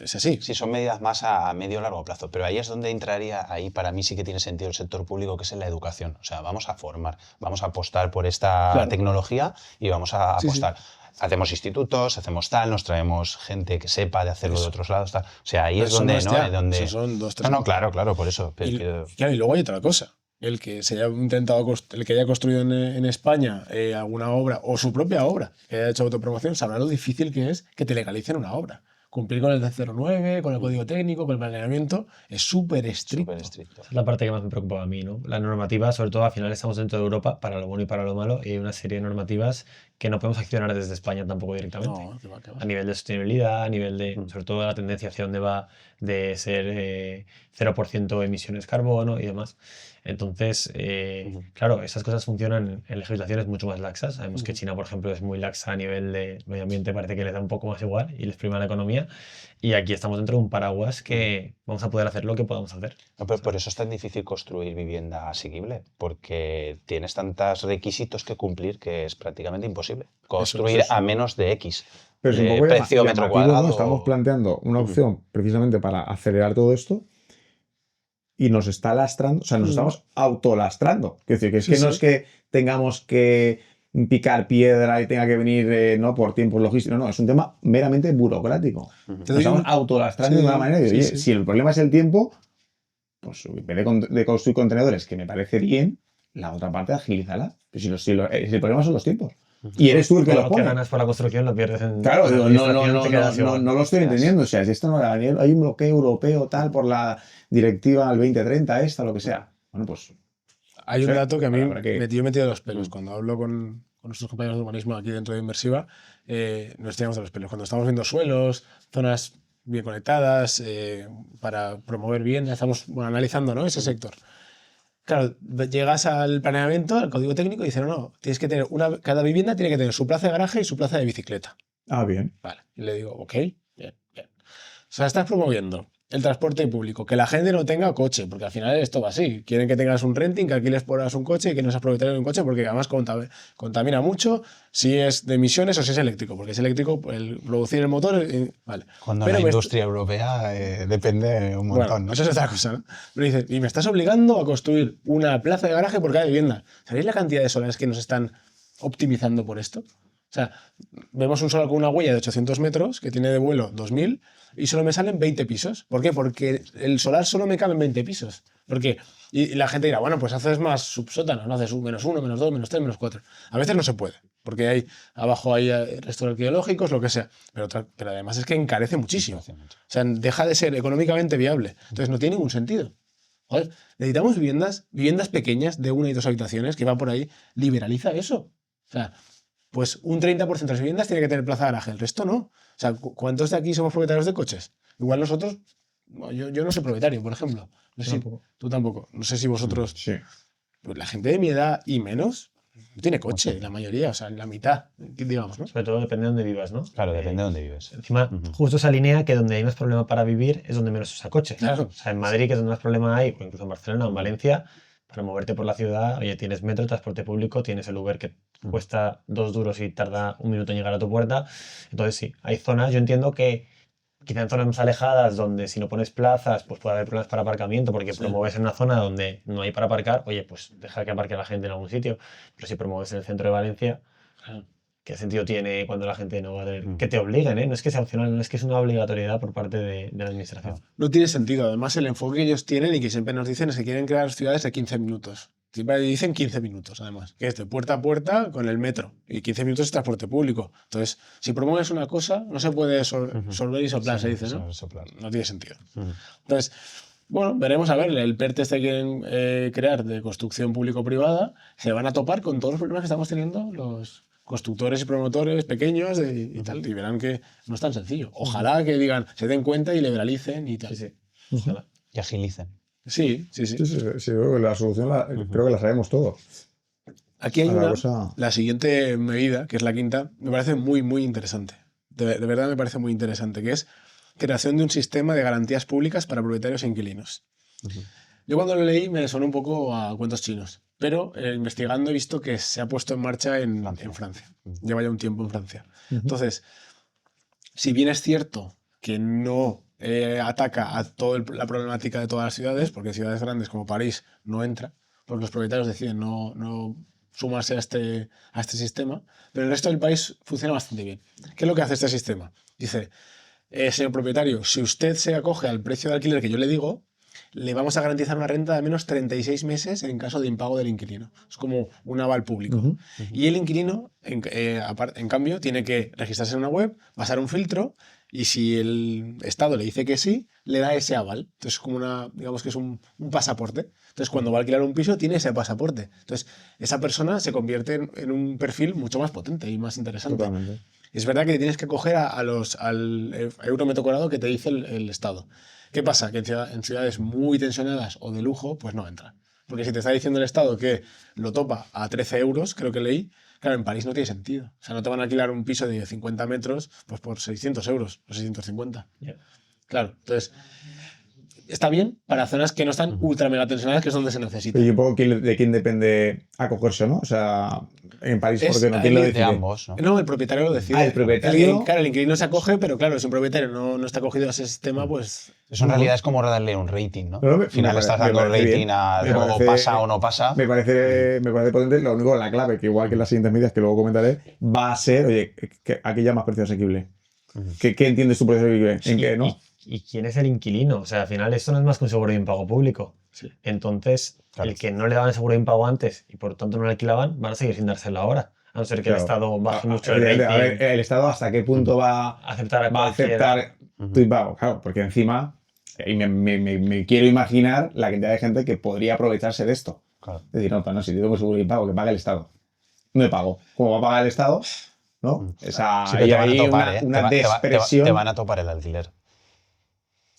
es así. Sí, son medidas más a medio o largo plazo, pero ahí es donde entraría, ahí para mí sí que tiene sentido el sector público, que es en la educación. O sea, vamos a formar, vamos a apostar por esta Claro. tecnología y vamos a Sí, apostar. Hacemos institutos, hacemos tal, nos traemos gente que sepa de hacerlo de Eso. otros lados, tal. O sea, ahí Pero es eso no donde, es ¿no? ya, Donde... eso son 2, 3 No, años. claro, por eso. Y, claro, y luego hay otra cosa. El que se haya intentado, el que haya construido en España alguna obra o su propia obra, que haya hecho autopromoción, sabrá lo difícil que es que te legalicen una obra. Cumplir con el 09, con el código técnico, con el planeamiento, es súper estricto. Súper estricto. Esa es la parte que más me preocupaba a mí, ¿no? La normativa, sobre todo al final estamos dentro de Europa para lo bueno y para lo malo, y hay una serie de normativas que no podemos accionar desde España tampoco directamente. No, que va, que va. A nivel de sostenibilidad, a nivel de, sobre todo la tendencia hacia dónde va de ser 0% emisiones carbono y demás. Entonces, claro, esas cosas funcionan en legislaciones mucho más laxas. Sabemos que China, por ejemplo, es muy laxa a nivel de medio ambiente, parece que les da un poco más igual y les prima la economía. Y aquí estamos dentro de un paraguas que vamos a poder hacer lo que podamos hacer. No, pero por eso es tan difícil construir vivienda asequible, porque tienes tantos requisitos que cumplir que es prácticamente imposible. Construir eso. a menos de X. Pero es un de poco precio metro llamativo, cuadrado. ¿no? Estamos planteando una opción precisamente para acelerar todo esto y nos está lastrando, o sea, nos estamos autolastrando. Quiero decir, que es Sí, que no sí. es que tengamos que picar piedra y tenga que venir no por tiempos logísticos, no, es un tema meramente burocrático. Te Nos doy estamos un- autolastrando Sí, de una manera. Y, sí, oye, sí. si el problema es el tiempo, pues en vez de construir contenedores, que me parece bien, la otra parte agilízala. Pero si el problema son los tiempos. Y eres tú el que Todo los lo que pone. ganas por la construcción lo pierdes en Claro, en digo, administración, te quedas igual. no lo estoy entendiendo. O sea, si esto no hay un bloqueo europeo tal por la directiva al 2030, esta, lo que sea. Bueno, pues Hay un Sí, dato que a mí habrá que- yo he metido de los pelos. Cuando hablo con nuestros compañeros de urbanismo aquí dentro de Inmersiva, nos tiramos de los pelos. Cuando estamos viendo suelos, zonas bien conectadas, para promover bien, estamos analizando, ¿no? Ese sector. Claro, llegas al planeamiento, al código técnico, y dicen, no, tienes que tener cada vivienda tiene que tener su plaza de garaje y su plaza de bicicleta. bien. Vale. Y le digo, ok, bien, bien. O sea, estás promoviendo el transporte público, que la gente no tenga coche, porque al final esto va así. Quieren que tengas un renting, que alquiles por horas un coche y que no seas propietario de un coche, porque además contamina mucho si es de emisiones o si es eléctrico, porque es eléctrico, el producir el motor, vale. Cuando Pero la me industria europea depende un montón, bueno, ¿no? eso es otra cosa, ¿no? Pero dices, y me estás obligando a construir una plaza de garaje por cada vivienda. ¿Sabéis la cantidad de solares que nos están optimizando por esto? O sea, vemos un solar con una huella de 800 metros que tiene de vuelo 2000 y solo me salen 20 pisos. ¿Por qué? Porque el solar solo me cabe en 20 pisos. Porque y la gente dirá, bueno, pues haces más subsótanos, no haces un -1, -2, -3, -4. A veces no se puede, porque abajo hay restos arqueológicos, lo que sea. Pero además es que encarece muchísimo. O sea, deja de ser económicamente viable. Entonces no tiene ningún sentido. Joder, necesitamos viviendas pequeñas de 1 y 2 habitaciones que va por ahí. Liberaliza eso. O sea, pues un 30% de las viviendas tiene que tener plaza de garaje, el resto no. O sea, ¿cuántos de aquí somos propietarios de coches? Igual nosotros, yo no soy propietario, por ejemplo. No sé si, tú tampoco. No sé si vosotros, Sí. pues la gente de mi edad y menos no tiene coche, la mayoría, o sea, la mitad, digamos, ¿no? Sobre todo depende de dónde vivas, ¿no? Claro, depende de dónde vives. Encima, justo se alinea que donde hay más problema para vivir es donde menos se usa coche. Claro. O sea, en Madrid, que es donde más problema hay, o incluso en Barcelona o en Valencia, para moverte por la ciudad, oye, tienes metro, transporte público, tienes el Uber que cuesta 2 duros y tarda 1 minuto en llegar a tu puerta. Entonces sí, hay zonas, yo entiendo que quizá en zonas más alejadas donde si no pones plazas, pues puede haber problemas para aparcamiento porque promueves en una zona donde no hay para aparcar, oye, pues deja que aparque la gente en algún sitio. Pero si promueves en el centro de Valencia, ¿qué sentido tiene cuando la gente no va a tener que te obliguen, ¿eh? No es que sea opcional, no es que es una obligatoriedad por parte de la administración. No tiene sentido. Además, el enfoque que ellos tienen y que siempre nos dicen es que quieren crear ciudades de 15 minutos. Siempre dicen 15 minutos, además, que es de puerta a puerta con el metro. Y 15 minutos es transporte público. Entonces, si promueves una cosa, no se puede solver y soplar, se dice, ¿no? Soplar. No tiene sentido. Entonces, bueno, veremos a ver, el PERTE este que quieren crear de construcción público-privada, se van a topar con todos los problemas que estamos teniendo los constructores y promotores pequeños y tal, y verán que no es tan sencillo. Ojalá que digan, se den cuenta y liberalicen y tal. Sí, sí. Ojalá. Y agilicen. Sí, sí, sí. Sí, creo que la solución creo que la sabemos todos. Aquí hay Ahora, una, la siguiente medida, que es la quinta, me parece muy, muy interesante. De verdad me parece muy interesante, que es creación de un sistema de garantías públicas para propietarios e inquilinos. Yo cuando lo leí me sonó un poco a cuentos chinos, pero investigando he visto que se ha puesto en marcha en Francia. Lleva ya un tiempo en Francia. Entonces, si bien es cierto que no ataca a toda la problemática de todas las ciudades, porque en ciudades grandes como París no entra, porque los propietarios deciden no sumarse a este sistema, pero en el resto del país funciona bastante bien. ¿Qué es lo que hace este sistema? Dice, señor propietario, si usted se acoge al precio de alquiler que yo le digo, le vamos a garantizar una renta de al menos 36 meses en caso de impago del inquilino. Es como un aval público. Y el inquilino, en cambio, tiene que registrarse en una web, pasar un filtro, y si el Estado le dice que sí, le da ese aval. Entonces es como digamos que es un pasaporte. Entonces cuando va a alquilar un piso tiene ese pasaporte. Entonces esa persona se convierte en un perfil mucho más potente y más interesante. Totalmente. Es verdad que tienes que coger al euro metro cuadrado que te dice el Estado. ¿Qué pasa? Que en ciudades muy tensionadas o de lujo, pues no entra. Porque si te está diciendo el Estado que lo topa a 13 euros, creo que leí, claro, en París no tiene sentido. O sea, no te van a alquilar un piso de 50 metros pues por 600 euros o 650. Yeah. Claro, entonces está bien para zonas que no están ultra mega tensionadas, que es donde se necesita. Y un poco de quién depende acogerse, ¿no? O sea, en París, porque no, ¿quién lo De decide? ambos, ¿no? No, el propietario lo decide. Ah, el propietario. Claro, el inquilino se acoge, pero claro, si un propietario no está acogido a ese sistema, pues... Eso en realidad es como darle un rating, ¿no? No, Al final me estás parece dando rating bien. a Me o parece- pasa o no pasa. Me parece potente. Lo único, la clave, que igual que en las siguientes medidas que luego comentaré, va a ser, oye, ¿a qué llamas precio asequible? ¿Qué entiendes tu precio asequible? ¿En qué, no? ¿Y quién es el inquilino? O sea, al final esto no es más que un seguro de impago público. Sí. Entonces, Claro. el que no le daban el seguro de impago antes y por tanto no le alquilaban, van a seguir sin dárselo ahora. A no ser que el Claro. Estado baje mucho A el ver, rating, el Estado hasta qué punto va aceptar a a cualquiera. aceptar tu impago. Claro, porque encima, y me quiero imaginar la cantidad de gente que podría aprovecharse de esto. Claro. Es decir, no, si tengo seguro de impago, que pague el Estado. No me pago. ¿Cómo va a pagar el Estado? ¿No? Esa, Sí, pero hay te van a ahí topar, ¿eh? una Te despresión. van a topar el alquiler.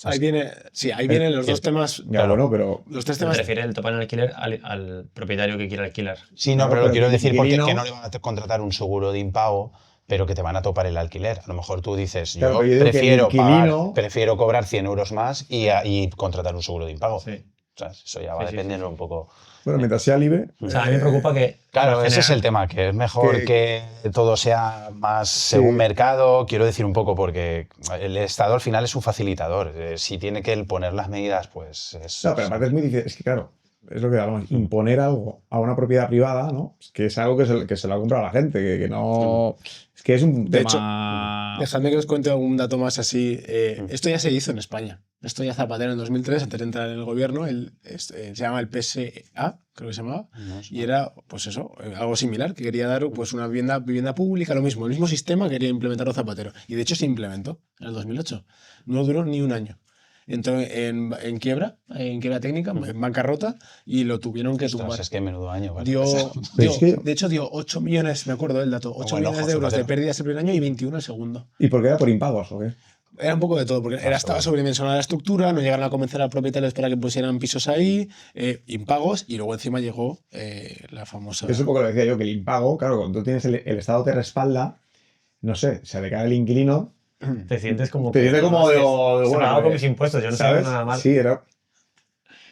Ahí vienen los dos temas... Ya, Claro. bueno, pero Los tres Se temas... refiere el topar en alquiler al propietario que quiera alquilar. Sí, no, Claro, pero lo pero quiero el decir porque inquilino- que no le van a contratar un seguro de impago, pero que te van a topar el alquiler. A lo mejor tú dices, Claro, yo pero yo digo que el prefiero, inquilino- prefiero cobrar 100 euros más y contratar un seguro de impago. Sí. O sea, eso ya va Sí, sí, dependiendo un poco. bueno, mientras sea libre. O sea, a mí me preocupa que... Claro, en ese es general- el tema, que es mejor que todo sea más según mercado, quiero decir un poco, porque el Estado al final es un facilitador. Si tiene que él poner las medidas, pues es... No, pero aparte es muy difícil. Es que, claro, es lo que hablamos. Imponer algo a una propiedad privada, ¿no? Es que es algo que se lo ha comprado la gente, que no. Es que es un De tema. Dejadme que os cuente algún dato más así. Esto ya se hizo en España. Esto ya Zapatero en 2003, antes de entrar en el gobierno, se llama el PSA, creo que se llamaba, No sé. y era, pues eso, algo similar, que quería dar pues una vivienda pública, lo mismo, el mismo sistema quería implementarlo Zapatero. Y de hecho se implementó en el 2008. No duró ni un año. Entró en quiebra técnica, en bancarrota, y lo tuvieron que Ostras, tumbar. es que menudo año. ¿vale? Dio, Pero es que- de hecho, dio 8 millones, me acuerdo del dato, 8 bueno, millones de José euros de Zapatero. pérdidas el primer año y 21 el segundo. ¿Y por qué era por impagos o qué? Era un poco de todo, porque estaba sobredimensionada la estructura, no llegaron a convencer a propietarios para que pusieran pisos ahí, impagos, y luego encima llegó la famosa... Eso es un poco lo que decía yo, que el impago, claro, cuando tú tienes el Estado te respalda, no sé, se declara el inquilino. Te sientes como... Te sientes como no, de, es que bueno, se me hago con mis impuestos, yo no sé ¿sabes? nada mal. Sí, era.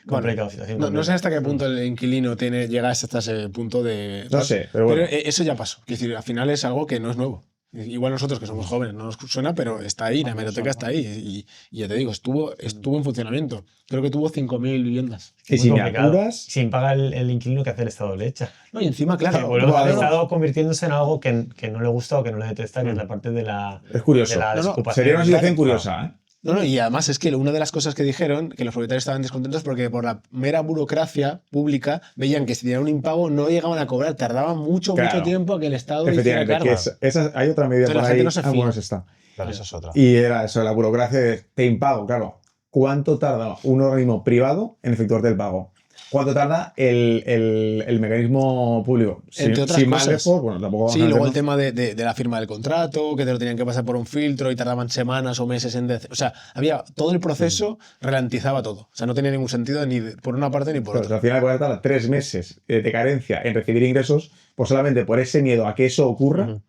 Complicado, situación No sé complicada. hasta qué punto el inquilino llega hasta ese punto de... No sé, pero bueno. eso ya pasó. Es decir, al final es algo que no es nuevo. Igual nosotros que somos jóvenes no nos suena, pero está ahí, la hemeroteca está ahí. Y ya te digo, estuvo en funcionamiento. Creo que tuvo 5.000 viviendas. Y Muy si me complicado. apuras, Sin paga el inquilino que hace el Estado le echa. No, y encima, claro, Volvemos al no, Estado convirtiéndose en algo que no le gusta o que no le detesta, que es la parte de la, es curioso. de la No, no, desocupación. Sería una situación Claro. curiosa, ¿eh? no, y además es que una de las cosas que dijeron, que los propietarios estaban descontentos porque por la mera burocracia pública veían que si tenían un impago no llegaban a cobrar, tardaban mucho Claro. tiempo a que el Estado le hiciera Efectivamente, cargo. que hay otra medida Entonces, por la ahí. gente no se fía. Bueno, esa está. Claro, esa es otra. Y era eso, la burocracia de te impago, claro. ¿Cuánto tarda un organismo privado en efectuarte el pago? ¿Cuánto tarda el mecanismo público? Entre otras sin más cosas. lejos, bueno, tampoco vamos Sí, al luego el tema. tema de la firma del contrato, que te lo tenían que pasar por un filtro y tardaban semanas o meses en... O sea, había todo el proceso, ralentizaba todo. O sea, no tenía ningún sentido ni por una parte ni por Claro, otra. al final puede tardar 3 meses de carencia en recibir ingresos, pues solamente por ese miedo a que eso ocurra,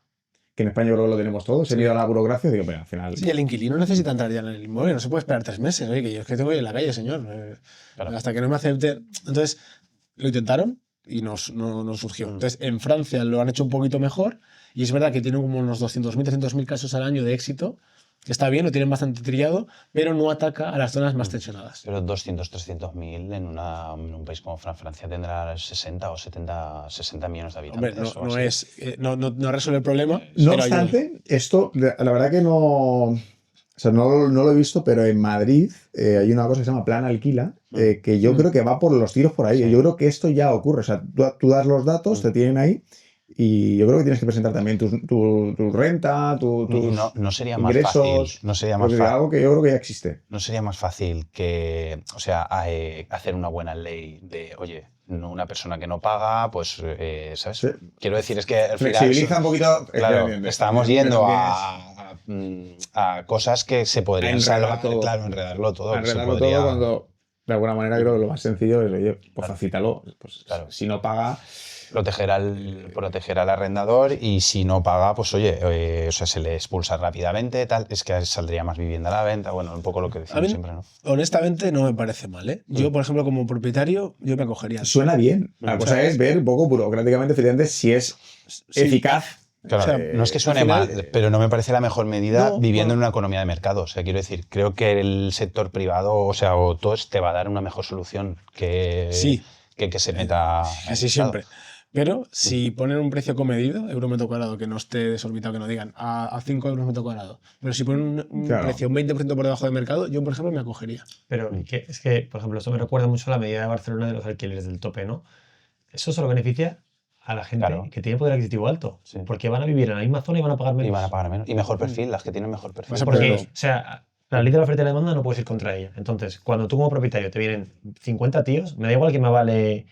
que en España yo creo que lo tenemos todo, ese miedo a la burocracia, digo, pero al final... Sí, el inquilino necesita entrar ya en el inmueble, no se puede esperar 3 meses. Oye, que yo es que tengo que ir en la calle, señor. Claro. Hasta que no me acepte. Entonces, lo intentaron y no surgió. Entonces, en Francia lo han hecho un poquito mejor y es verdad que tienen como unos 200.000, 300.000 casos al año de éxito, que está bien, lo tienen bastante trillado, pero no ataca a las zonas más tensionadas. Pero 200, 300.000 en un país como Francia tendrá 60 o 60 millones de Hombre, habitantes. o no así. no resuelve el problema. No pero ayuda. obstante, esto, la verdad que no... O sea, no lo he visto, pero en Madrid hay una cosa que se llama Plan Alquila, que yo creo que va por los tiros por ahí. Sí. Yo creo que esto ya ocurre. O sea, tú das los datos, te tienen ahí, y yo creo que tienes que presentar también tu renta, tus No sería más ingresos. fácil. No sería Pues más es fácil. algo que yo creo que ya existe. ¿No sería más fácil que, o sea, hacer una buena ley de, oye, una persona que no paga, pues, ¿sabes? Sí. Quiero decir, es que al final... Flexibiliza un poquito. Claro, efectivamente. estamos Pero yendo que a cosas que se podrían enredarlo salvar, todo. claro, enredarlo todo. que se Arreglarlo podría- todo cuando, de alguna manera, creo que lo más sencillo es, oye, pues Claro. facítalo. Pues, Claro. si no paga, proteger al arrendador y si no paga, pues oye, o sea, se le expulsa rápidamente, tal, es que saldría más vivienda a la venta, bueno, un poco lo que A decimos mí, siempre, ¿no? honestamente, no me parece mal, ¿eh? Yo, por ejemplo, como propietario, yo me acogería. suena bien. La O cosa sea, es ver un poco burocráticamente, efectivamente, si es Sí. eficaz. Claro, O sea, no es que suene al final, mal, pero no me parece la mejor medida no, viviendo bueno. en una economía de mercado. O sea, quiero decir, creo que el sector privado, o sea, o todo te va a dar una mejor solución que, Sí. que se meta. Así siempre. Pero si ponen un precio comedido, euro metro cuadrado, que no esté desorbitado, que no digan a 5 euros metro cuadrado, pero si ponen un Claro. precio un 20% por debajo del mercado, yo, por ejemplo, me acogería. Pero es que, por ejemplo, esto me recuerda mucho a la medida de Barcelona de los alquileres del tope, ¿no? Eso solo beneficia a la gente Claro. que tiene poder adquisitivo alto. Sí. Porque van a vivir en la misma zona y van a pagar menos. Y van a pagar menos. Y mejor perfil, las que tienen mejor perfil. Vas a Porque, Pero- o sea, la ley de la oferta y la demanda no puedes ir contra ella. Entonces, cuando tú como propietario te vienen 50 tíos, me da igual que me vale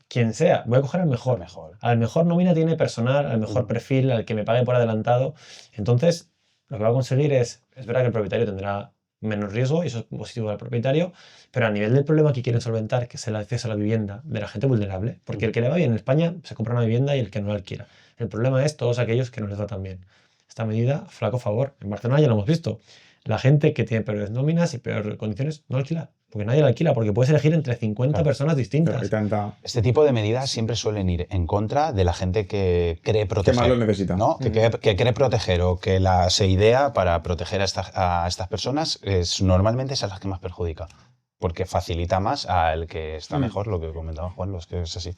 quien sea, voy a coger al mejor. Mejor. Al mejor nómina tiene personal, al mejor perfil, al que me pague por adelantado. Entonces, lo que va a conseguir es verdad que el propietario tendrá menos riesgo y eso es positivo para el propietario, pero a nivel del problema que quieren solventar, que es el acceso a la vivienda de la gente vulnerable, porque el que le va bien en España se compra una vivienda y el que no la alquila. El problema es todos aquellos que no les va tan bien. Esta medida, flaco favor. En Barcelona ya lo hemos visto. La gente que tiene peores nóminas y peores condiciones no alquila, porque nadie la alquila, porque puedes elegir entre 50 Claro. personas distintas. Hay tanta. Este tipo de medidas siempre suelen ir en contra de la gente que cree Que proteger. más lo necesita. ¿No? Que cree proteger o que se idea para proteger a estas personas normalmente es a las que más perjudica. Porque facilita más al que está mejor, lo que comentaba Juan, los que es así.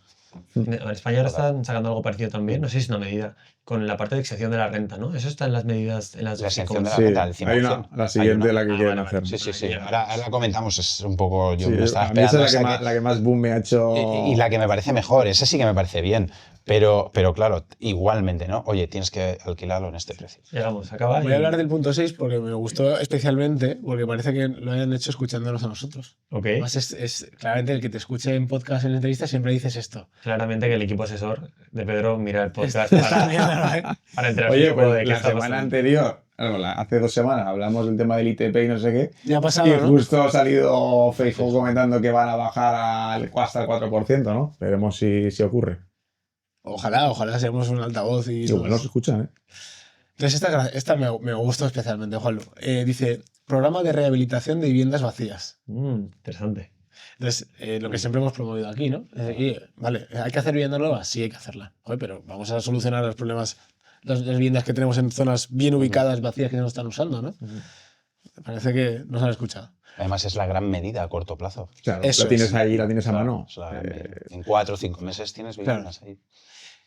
En España ahora están sacando algo parecido también, no sé si es una medida, con la parte de exención de la renta, ¿no? Eso está en las medidas, en las La exención de la Sí, renta, el 100%. hay una, la siguiente, Hay una. la que Ah, quieren vale, hacer. vale. Sí. Ahora la comentamos, es un poco. Yo Sí, me estaba a mí esa esperando es la que, esa más, la que más boom me ha hecho. y la que me parece mejor, esa sí que me parece bien. Pero claro, igualmente, ¿no? Oye, tienes que alquilarlo en este precio. Llegamos, acaba Voy a hablar del punto 6 porque me gustó especialmente, porque parece que lo hayan hecho escuchándonos a nosotros. Ok, Además, es claramente el que te escuche en podcast, en entrevistas, siempre dices esto. claramente que el equipo asesor de Pedro mira el podcast Esta mierda, ¿eh? para enterarse Oye, un poco pues de qué la está semana pasando. anterior, hace 2 semanas, hablamos del tema del ITP y no sé qué. Ya ha pasado, Y ¿no? justo ha salido Facebook comentando que van a bajar hasta el 4%, ¿no? Veremos si ocurre. Ojalá seamos un altavoz y... Igual nos escuchan, ¿eh? Entonces, esta me gustó especialmente, Juanlu. Dice, programa de rehabilitación de viviendas vacías. Interesante. Entonces, lo que siempre hemos promovido aquí, ¿no? Vale, ¿hay que hacer vivienda nueva? Sí, hay que hacerla. Joder, pero vamos a solucionar los problemas las viviendas que tenemos en zonas bien ubicadas, vacías, que no están usando, ¿no? Parece que nos han escuchado. Además es la gran medida a corto plazo. Claro, Eso la tienes es. ahí, la tienes a Claro, mano. es la gran medida. En 4 o 5 meses tienes viviendas ahí.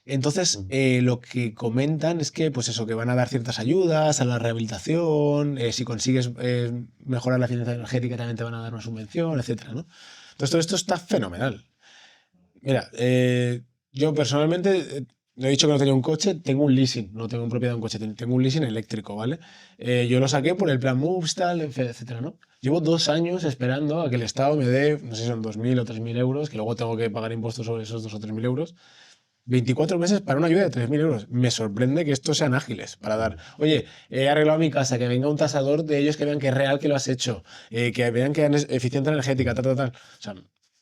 Entonces, lo que comentan es que, pues eso, que van a dar ciertas ayudas a la rehabilitación, si consigues mejorar la eficiencia energética también te van a dar una subvención, etcétera, ¿no? Entonces, todo esto está fenomenal. Mira, yo personalmente, no he dicho que no tenía un coche, tengo un leasing, no tengo en propiedad un coche, tengo un leasing eléctrico, ¿vale? Yo lo saqué por el plan Moves, tal, etcétera, ¿no? Llevo 2 años esperando a que el Estado me dé, no sé si son 2.000 o 3.000 euros, que luego tengo que pagar impuestos sobre esos 2.000 o 3.000 euros. 24 meses para una ayuda de 3.000 euros. Me sorprende que estos sean ágiles para dar. Oye, he arreglado mi casa, que venga un tasador de ellos que vean que es real que lo has hecho, que vean que es eficiencia energética, tal, tal, tal. O sea,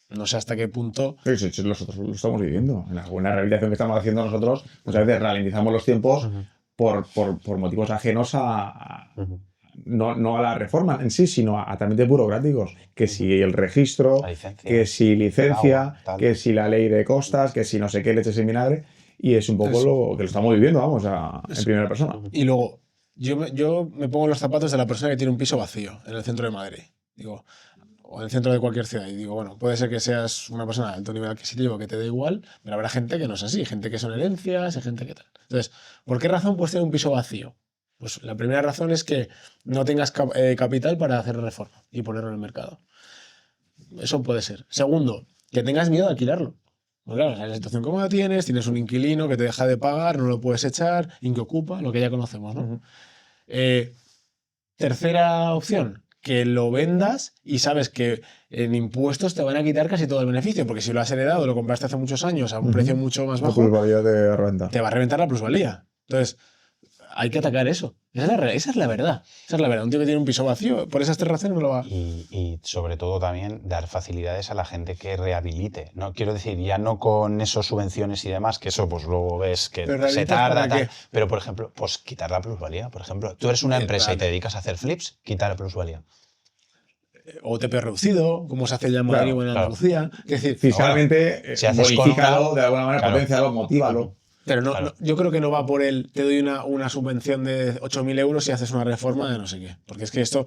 no sé hasta qué punto. Sí, nosotros lo estamos viviendo. En la buena rehabilitación que estamos haciendo nosotros, muchas veces ralentizamos los tiempos por motivos ajenos no a la reforma en sí, sino a trámites burocráticos. Que si el registro, que si licencia, que si la ley de costas, que si no sé qué leches en vinagre. Y es un poco lo que lo estamos viviendo, vamos, en primera persona. Y luego, yo me pongo en los zapatos de la persona que tiene un piso vacío en el centro de Madrid. Digo, o en el centro de cualquier ciudad. Y digo, bueno, puede ser que seas una persona de alto nivel adquisitivo que te dé igual, pero habrá gente que no es así, gente que son herencias, y gente que tal. Entonces, ¿por qué razón puedes tener un piso vacío? Pues la primera razón es que no tengas capital para hacer reforma y ponerlo en el mercado. Eso puede ser. Segundo, que tengas miedo de alquilarlo. Pues claro, la situación cómoda tienes un inquilino que te deja de pagar, no lo puedes echar, ocupa, lo que ya conocemos, ¿no? Tercera opción, que lo vendas y sabes que en impuestos te van a quitar casi todo el beneficio, porque si lo has heredado, lo compraste hace muchos años a un precio mucho más bajo, La plusvalía de renta. te va a reventar la plusvalía. Entonces, hay que atacar eso. Esa es la verdad. Esa es la verdad. Un tío que tiene un piso vacío, por esas 3 razones no lo va. Y sobre todo también dar facilidades a la gente que rehabilite, ¿no? Quiero decir, ya no con esos subvenciones y demás, que eso pues luego ves que se tarda, tal, pero por ejemplo, pues quitar la plusvalía. Por ejemplo, tú eres una empresa y te dedicas a hacer flips, quitar la plusvalía. O TP reducido, como se hace ya en Madrid o en Andalucía. Es decir, fiscalmente, si haces modifícalo, de alguna manera, potencialo, motívalo. Pero no, yo creo que no va por te doy una subvención de 8.000 euros y haces una reforma de no sé qué. Porque es que esto,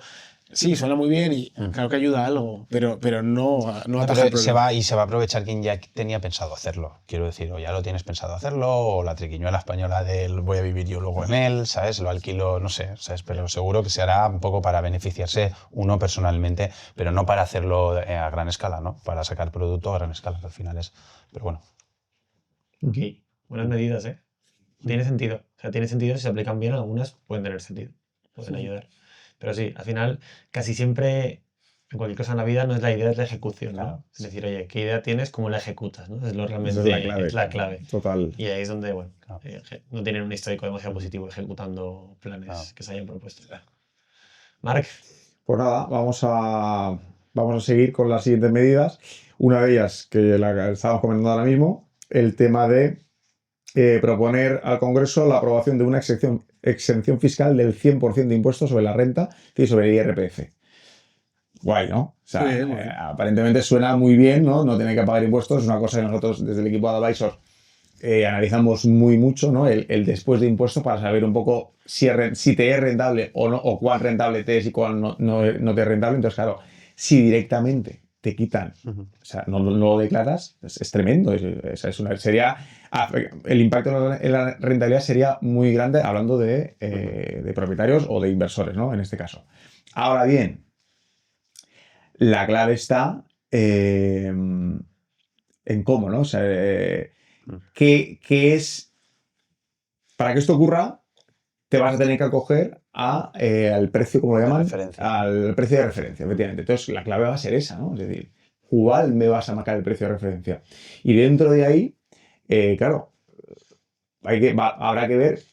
sí, suena muy bien y claro que ayuda a algo, pero no ataja el problema. Se va a aprovechar quien ya tenía pensado hacerlo. Quiero decir, o ya lo tienes pensado hacerlo, o la triquiñuela española del voy a vivir yo luego en él, ¿sabes? Lo alquilo, no sé, ¿sabes? Pero seguro que se hará un poco para beneficiarse uno personalmente, pero no para hacerlo a gran escala, ¿no? Para sacar producto a gran escala, que al final es... Pero bueno. Ok. Buenas medidas, ¿eh? Tiene sentido. O sea, tiene sentido si se aplican bien, algunas pueden tener sentido. Pueden ayudar. Pero sí, al final, casi siempre, en cualquier cosa en la vida, no es la idea, es la ejecución, ¿no? Claro. Es decir, oye, ¿qué idea tienes? ¿Cómo la ejecutas? ¿No? Es lo realmente Es la clave. Total. Y ahí es donde, bueno, no tienen un histórico demasiado positivo ejecutando planes que se hayan propuesto. Marc. Pues nada, vamos a seguir con las siguientes medidas. Una de ellas, que la estamos comentando ahora mismo, el tema de proponer al Congreso la aprobación de una exención fiscal del 100% de impuestos sobre la renta y sobre el IRPF. Guay, ¿no? O sea, sí, aparentemente suena muy bien, ¿no? No tener que pagar impuestos. Es una cosa que nosotros, desde el equipo de Advisors, analizamos mucho, ¿no? El después de impuestos para saber un poco si te es rentable o no, o cuál rentable te es y cuál no te es rentable. Entonces, claro, si directamente te quitan, o sea, no lo declaras, es tremendo. El impacto en la rentabilidad sería muy grande hablando de propietarios o de inversores, ¿no? En este caso. Ahora bien, la clave está en cómo, ¿no? O sea, ¿qué es? Para que esto ocurra, te vas a tener que acoger al precio, como lo llaman, al precio de referencia, efectivamente. Entonces, la clave va a ser esa, ¿no? Es decir, ¿cuál me vas a marcar el precio de referencia? Y dentro de ahí, claro, habrá que ver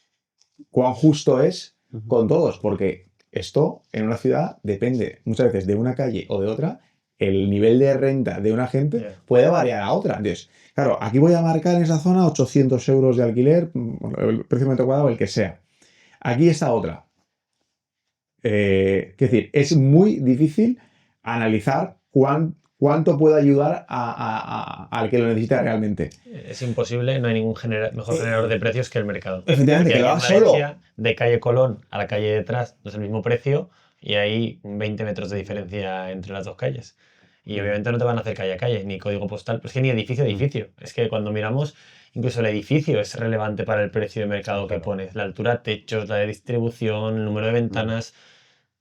cuán justo es con todos, porque esto en una ciudad depende muchas veces de una calle o de otra. El nivel de renta de una gente puede variar a otra. Entonces, claro, aquí voy a marcar en esa zona 800 euros de alquiler, el precio de metro cuadrado, el que sea. Aquí está otra. Es decir, es muy difícil analizar ¿cuánto puede ayudar al que lo necesita realmente? Es imposible, no hay ningún mejor generador de precios que el mercado. Efectivamente, Porque que lo aquí haga en solo. Valencia, de calle Colón a la calle detrás, no es el mismo precio y hay 20 metros de diferencia entre las dos calles. Y obviamente no te van a hacer calle a calle, ni código postal, pero es que ni edificio a edificio. Es que cuando miramos, incluso el edificio es relevante para el precio de mercado que pones. La altura, techos, la de distribución, el número de ventanas.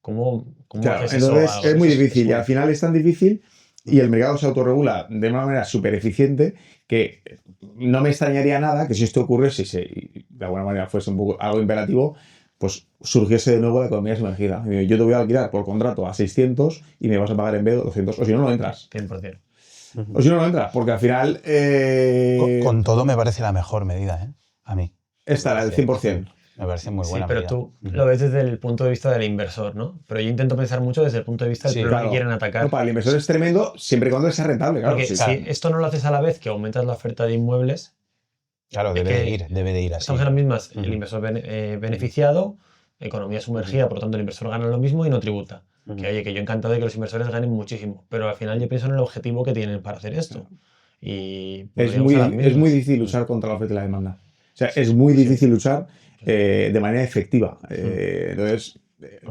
¿Cómo Claro, haces eso? entonces es muy difícil y al muy final es tan difícil y el mercado se autorregula de una manera súper eficiente que no me extrañaría nada que si esto ocurriese y de alguna manera fuese un poco algo imperativo, pues surgiese de nuevo la economía sumergida. Yo te voy a alquilar por contrato a 600 y me vas a pagar en vez de 200, o si no, no entras. 100%. O si no, no entras, porque al final Con todo me parece la mejor medida, ¿eh? A mí. estará el 100%. Me parece muy Sí, buena pero medida. tú lo ves desde el punto de vista del inversor, ¿no? Pero yo intento pensar mucho desde el punto de vista del Sí, problema Claro. que quieren atacar. No, para el inversor es tremendo siempre y cuando sea rentable, claro. Porque Sí. si esto no lo haces a la vez que aumentas la oferta de inmuebles, Claro, es debe de ir así. estamos en las mismas. El Ujú. inversor beneficiado, economía sumergida, por lo tanto el inversor gana lo mismo y no tributa. Ujú. Que oye, que yo encantado de que los inversores ganen muchísimo, pero al final yo pienso en el objetivo que tienen para hacer esto. Y Es volvemos a las muy mismas. difícil luchar contra la oferta y la demanda. O sea, es muy difícil luchar de manera efectiva. Entonces,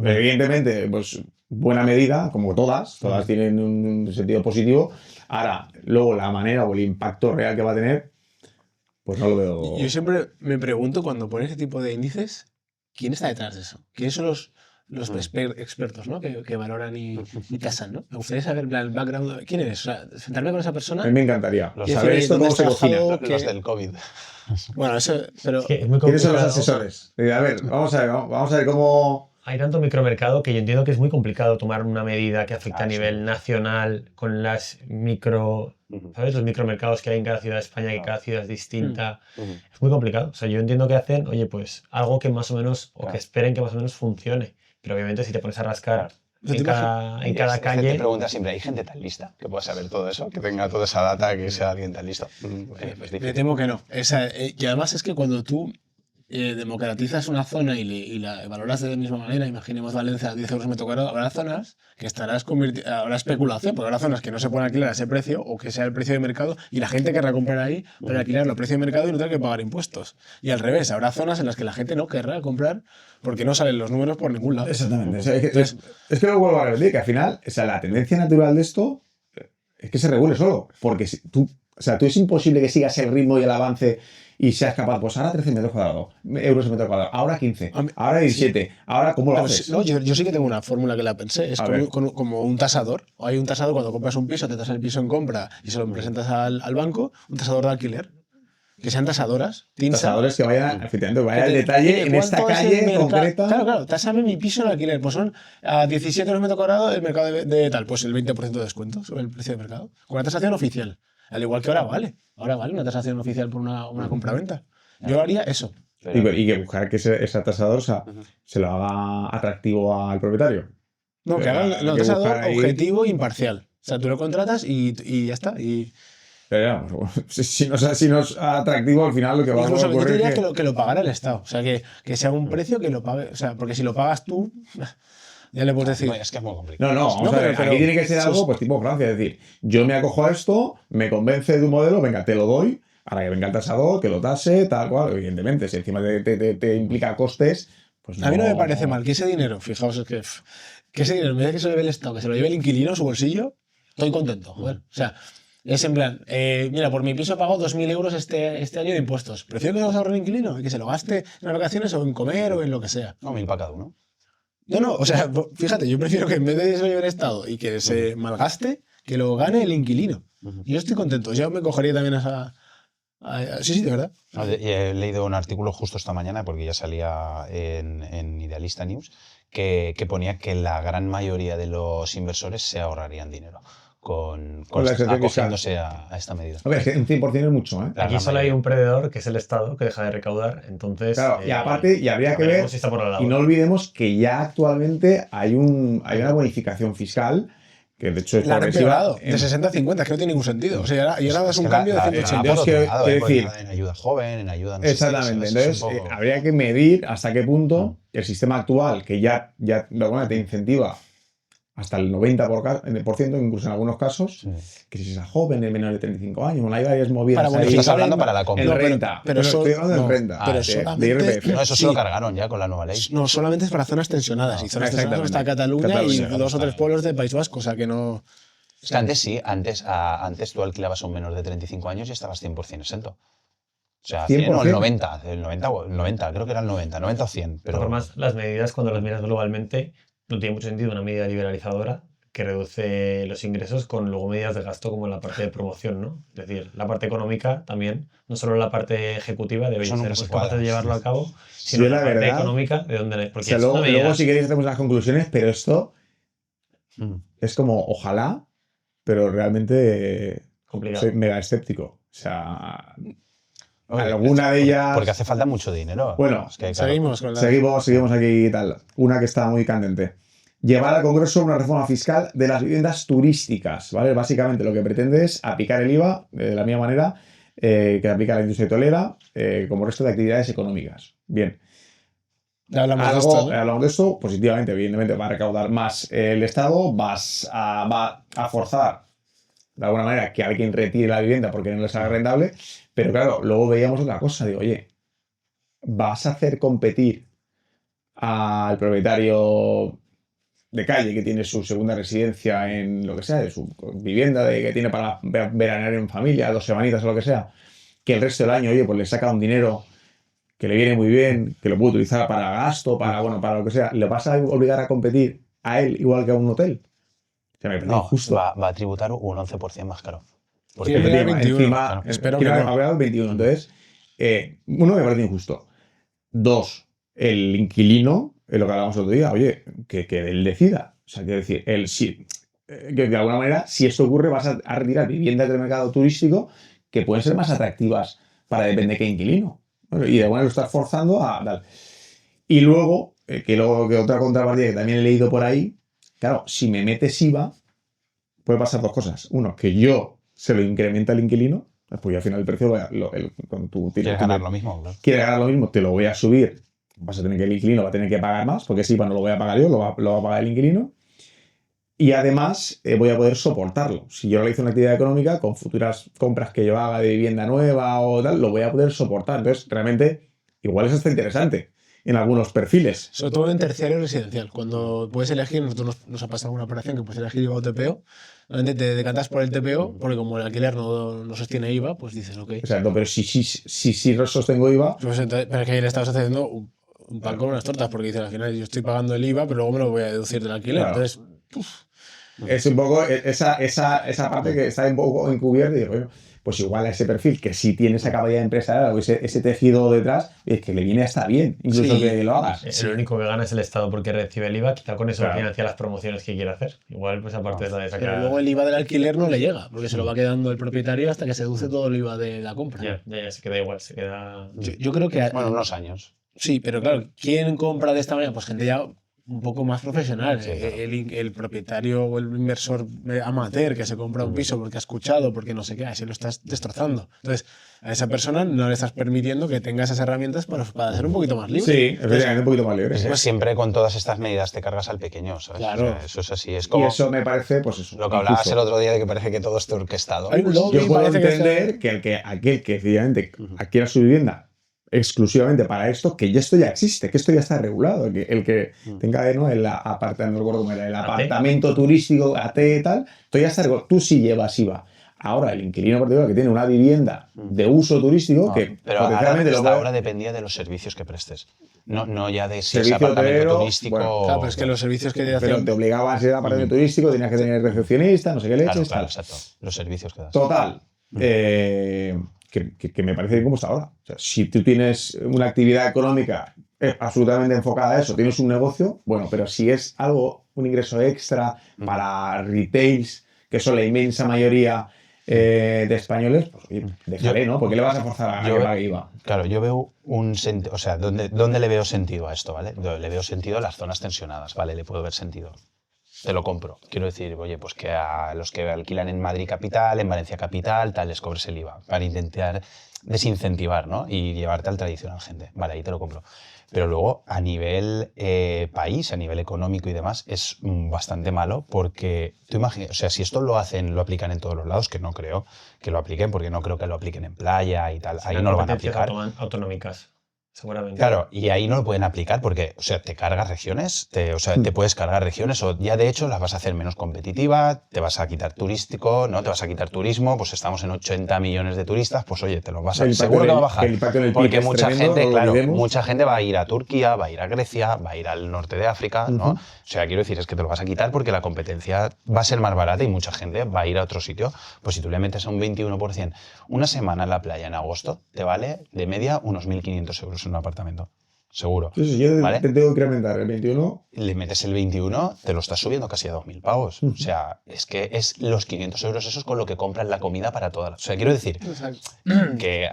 evidentemente, pues buena medida, como todas tienen un sentido positivo. Ahora, luego la manera o el impacto real que va a tener, pues no lo veo. Yo siempre me pregunto cuando pones ese tipo de índices, ¿quién está detrás de eso? ¿Quiénes son los expertos, ¿no? que valoran y tasan, ¿no? Me gustaría saber el background. ¿Quién eres? O sea, sentarme con esa A persona. mí me encantaría Los saber decir, esto ¿dónde cómo se has cocina. trabajado? Los que- del COVID. Bueno, eso, pero Es que es muy ¿Quiénes son los complicado. asesores? A ver, vamos a ver cómo. Hay tanto micromercado que yo entiendo que es muy complicado tomar una medida que afecte a sí. nivel nacional con las ¿sabes? Los micromercados que hay en cada ciudad de España, que cada ciudad es distinta. Es muy complicado. O sea, yo entiendo que hacen, oye, pues algo que más o menos, o que esperen que más o menos funcione. Pero obviamente si te pones a rascar en cada Te preguntas siempre, ¿hay gente tan lista que pueda saber todo eso? Que tenga toda esa data, que sea alguien tan listo. Pues me difícil. temo que no. Y además es que cuando tú democratizas una zona y la valoras de la misma manera, imaginemos Valencia a 10 euros metro cuadrado, habrá zonas que habrá especulación, porque habrá zonas que no se pueden alquilar a ese precio o que sea el precio de mercado y la gente querrá comprar ahí para alquilarlo a precio de mercado y no tener que pagar impuestos. Y al revés, habrá zonas en las que la gente no querrá comprar porque no salen los números por ningún lado. Exactamente. O sea, es que lo vuelvo a repetir, que al final, o sea, la tendencia natural de esto es que se regule solo. Porque tú es imposible que sigas el ritmo y el avance y seas capaz, pues ahora 13 euros el metro cuadrado, ahora 15, ahora 17, ahora ¿cómo lo Pero haces? no, yo sí que tengo una fórmula que la pensé. Es A ver. como un tasador. O hay un tasador cuando compras un piso, te tasas el piso en compra y se lo presentas al banco, un tasador de alquiler. Que sean tasadoras. Tasadores que vayan, efectivamente, vaya al Que te- detalle en ¿cuánto esta es el calle mercado? concreta. Claro, tásame mi piso en alquiler. Pues son a 17 euros metro cuadrado el mercado de tal, pues el 20% de descuento sobre el precio de mercado. Con una tasación oficial. Al igual que ahora vale. Ahora vale una tasación oficial por una compraventa. Yo haría eso. Y que buscar que ese tasador se lo haga atractivo al propietario. No, que Pero hagan hay un que tasador buscar ahí- objetivo e imparcial. O sea, tú lo contratas y ya está. Y Pero ya, pues, si no es atractivo, al final lo que va a incluso yo te ocurrir diría es que lo pagara el Estado. O sea, que sea un precio que lo pague. O sea, porque si lo pagas tú, ya le puedes decir. No, es que es muy complicado. No, vamos No, a ver, pero- aquí tiene que ser sus- algo pues tipo Francia, es decir, yo me acojo a esto, me convence de un modelo, venga, te lo doy, ahora que venga el tasador, que lo tase, tal cual, evidentemente, si encima te implica costes, pues A mí no me parece mal que ese dinero, fijaos, es que ese dinero, en vez de que se lo lleve el Estado, que se lo lleve el inquilino a su bolsillo, estoy contento, joder. O sea, es en plan, mira, por mi piso pago 2.000 euros este año de impuestos. Prefiero que se los ahorre el inquilino y que se lo gaste en las vacaciones o en comer o en lo que sea. No, 1000 para cada uno. No, o sea, fíjate, yo prefiero que en vez de que se lo lleve el Estado y que se malgaste, que lo gane el inquilino. Y yo estoy contento. Yo me cogería también a esa... Sí, de verdad. No, y he leído un artículo justo esta mañana, porque ya salía en Idealista News, que ponía que la gran mayoría de los inversores se ahorrarían dinero Con la exención acogiéndose a esta medida. A ver, es que un 100% es mucho, ¿eh? La Aquí gran solo hay mayoría. un perdedor, que es el Estado, que deja de recaudar. Entonces, Claro, y aparte, y habría que ver, veremos si está por la y labor. no olvidemos que ya actualmente hay una bonificación fiscal, que de hecho es La han progresiva. empeorado de 60 a 50, es que no tiene ningún sentido. O sea, y ahora das un Es que cambio de la- 180. la han Entonces, prorrogado, quiero decir- en ayuda joven, en ayuda... no sé qué, Exactamente, es entonces un poco- habría que medir hasta qué punto el sistema actual, que ya de alguna manera te incentiva hasta el 90%, incluso en algunos casos, que si es joven, de menor de 35 años, bueno, hay varias movidas Para ahí. bonificar Estás hablando para la compra. El No, pero- renta. pero Estoy hablando del no, renta. pero de solamente- IRPF. No, eso Sí. se lo cargaron ya con la nueva ley. No, solamente es para zonas tensionadas. Y zonas tensionadas está Exactamente. Cataluña y Cataluña, 2 o 3 pueblos de País Vasco, o sea que no... Es que antes sí, antes tú alquilabas a un menor de 35 años y estabas 100% exento. O sea, 100 o el 90, el 90, creo que era el 90 o 100. De Pero todas formas, las medidas, cuando las miras globalmente, no tiene mucho sentido una medida liberalizadora que reduce los ingresos con luego medidas de gasto como la parte de promoción, ¿no? Es decir, la parte económica también, no solo la parte ejecutiva de oye, Eso nunca seremos se capaces cuadra. de llevarlo a cabo, sino Yo, la la parte verdad, económica de dónde... O Porque sea, es una luego, medida si queréis hacemos las conclusiones, pero esto Mm. es como, ojalá, pero realmente complicado. soy mega escéptico. O sea, Oye, alguna de ellas... Porque hace falta mucho dinero. Bueno, Es que, claro, Seguimos con la... Seguimos aquí y tal. Una que está muy candente. Llevar al Congreso una reforma fiscal de las viviendas turísticas, ¿vale? Básicamente lo que pretende es aplicar el IVA de la misma manera que aplica la industria hotelera como resto de actividades económicas. Bien. Ya hablamos de esto, ¿no? Hablamos de esto positivamente, evidentemente va a recaudar va a forzar de alguna manera que alguien retire la vivienda porque no les haga rentable, pero claro, luego veíamos otra cosa, digo, oye, vas a hacer competir al propietario de calle que tiene su segunda residencia en lo que sea, de su vivienda que tiene para veranear en familia, 2 semanitas o lo que sea, que el resto del año, oye, pues le saca un dinero que le viene muy bien, que lo puede utilizar para gasto, para lo que sea, ¿le vas a obligar a competir a él igual que a un hotel? O sea, me parece no, injusto. va a tributar un 11% más caro. Quiere llegar al 21, encima, claro. Espero que quiere no. hablar al 21. Entonces, uno, me parece injusto. 2, el inquilino, es lo que hablábamos el otro día, oye, que él decida. O sea, quiero decir, él sí, que de alguna manera, si esto ocurre, vas a retirar viviendas del mercado turístico que pueden ser más atractivas para depende de qué inquilino. Bueno, y de alguna manera lo estás forzando a tal. Y luego, que otra contrapartida que también he leído por ahí, claro, si me metes IVA, puede pasar 2 cosas. Uno, que yo se lo incrementa al inquilino, pues al final el precio, con tu Quieres ganar lo mismo, claro. quiere ganar lo mismo, te lo voy a subir. Vas a tener que el inquilino va a tener que pagar más, porque ese IVA no lo voy a pagar yo, lo va a pagar el inquilino. Y además voy a poder soportarlo. Si yo realizo una actividad económica, con futuras compras que yo haga de vivienda nueva o tal, lo voy a poder soportar. Entonces, realmente, igual es hasta interesante en algunos perfiles. Sobre todo en terciario residencial. Cuando puedes elegir, nosotros nos ha pasado una operación que puedes elegir IVA o TPO. Realmente te decantas por el TPO, porque como el alquiler no sostiene IVA, pues dices, ok. Exacto, pero si sostengo IVA, Pues entonces, pero es que ahí le estabas haciendo un pan con unas tortas, porque dices, al final yo estoy pagando el IVA, pero luego me lo voy a deducir del alquiler. Claro. Entonces, es un poco esa parte que está un poco encubierta y digo, bueno, pues igual a ese perfil que sí tiene esa capacidad empresarial o ese tejido detrás, es que le viene hasta bien, incluso Sí. que lo hagas. El único que gana es el Estado porque recibe el IVA, quizá con eso Claro. financia las promociones que quiere hacer. Igual, pues aparte de la de pero sacar... luego el IVA del alquiler no le llega, porque se lo va quedando el propietario hasta que se deduce todo el IVA de la compra. Ya, se queda igual, se queda... Yo creo que... Bueno, unos años. Sí, pero claro, ¿quién compra de esta manera? Pues gente ya un poco más profesional. Sí, claro. El propietario o el inversor amateur que se compra un piso porque ha escuchado, porque no sé qué, así lo estás destrozando. Entonces, a esa persona no le estás permitiendo que tenga esas herramientas para ser un poquito más libre. Sí, efectivamente, un poquito más libre. Pues siempre con todas estas medidas te cargas al pequeño, ¿sabes? Claro. O sea, eso es así. Es Y como eso me parece, pues eso. lo que hablabas injusto. el otro día de que parece que todo esté orquestado. Hay un lobby, Yo puedo parece que entender que aquel que efectivamente adquiera su vivienda exclusivamente para esto, que ya esto ya existe, que esto ya está regulado, el que tenga ¿no? el apartamento, no recuerdo cómo era, el apartamento turístico AT y tal, esto ya está regulado. Tú sí llevas IVA. Ahora, el inquilino particular que tiene una vivienda de uso turístico, No, que pero ahora, potencialmente lo hasta puede- ahora dependía de los servicios que prestes. No ya de si es Servicio apartamento hotelero, turístico bueno, o... Claro, pero es que los servicios que te pero hacen... te obligaban a ser apartamento turístico, tenías que tener recepcionista, no sé qué leches, Claro, tal. exacto. Los servicios que das. Total. Que me parece bien como está ahora. O sea, si tú tienes una actividad económica absolutamente enfocada a eso, tienes un negocio, bueno, pero si es algo, un ingreso extra para retails, que son la inmensa mayoría de españoles, pues oye, déjale, ¿no? ¿Por qué le vas a forzar a que pague IVA? Claro, yo veo un sentido, o sea, ¿dónde le veo sentido a esto, ¿vale? Le veo sentido a las zonas tensionadas, ¿vale? Le puedo ver sentido. te lo compro. Quiero decir, oye, pues que a los que alquilan en Madrid capital, en Valencia capital, tal, les cobres el IVA para intentar desincentivar, ¿no? Y llevarte al tradicional, gente. Vale, ahí te lo compro. Pero luego, a nivel país, a nivel económico y demás, es bastante malo porque, tú imaginas, o sea, si esto lo aplican en todos los lados, que no creo que lo apliquen, porque no creo que lo apliquen en playa y tal, ahí no lo van a aplicar. Autonómicas, seguramente. Claro, y ahí no lo pueden aplicar porque, o sea, te cargas regiones, te puedes cargar regiones o ya de hecho las vas a hacer menos competitivas, te vas a quitar turístico, ¿no? Te vas a quitar turismo, pues estamos en 80 millones de turistas, pues oye, te lo vas a... Seguro que va a bajar. Porque mucha gente, claro, mucha gente va a ir a Turquía, va a ir a Grecia, va a ir al norte de África, ¿no? O sea, quiero decir, es que te lo vas a quitar porque la competencia va a ser más barata y mucha gente va a ir a otro sitio. Pues si tú le metes a un 21%, una semana en la playa en agosto te vale de media unos 1.500 euros en un apartamento. Seguro. Sí, yo ¿vale? te tengo que incrementar el 21. Le metes el 21, te lo estás subiendo casi a 2.000 pavos. O sea, es que es los 500 euros esos con lo que compran la comida para todas. O sea, quiero decir que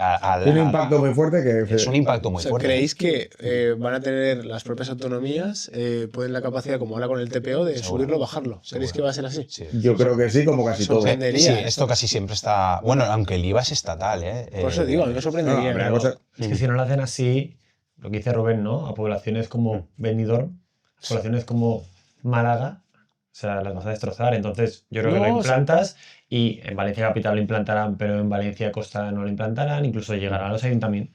Un impacto muy fuerte que... es un impacto muy fuerte. ¿Creéis que van a tener las propias autonomías, pueden la capacidad, como ahora con el TPO, de subirlo o bajarlo? ¿Creéis que va a ser así? Sí. Yo creo que sí, como casi todo. Sorprendería. Sí, esto casi siempre está... Bueno, aunque el IVA es estatal, ¿eh? Por eso digo, a mí me sorprendería. No, Es que si no lo hacen así, lo que dice Rubén, ¿no? A poblaciones como Benidorm, a poblaciones como Málaga, o sea, las vas a destrozar. Entonces, yo creo que lo implantas y en Valencia Capital lo implantarán, pero en Valencia Costa no lo implantarán, incluso llegará a los ayuntamientos.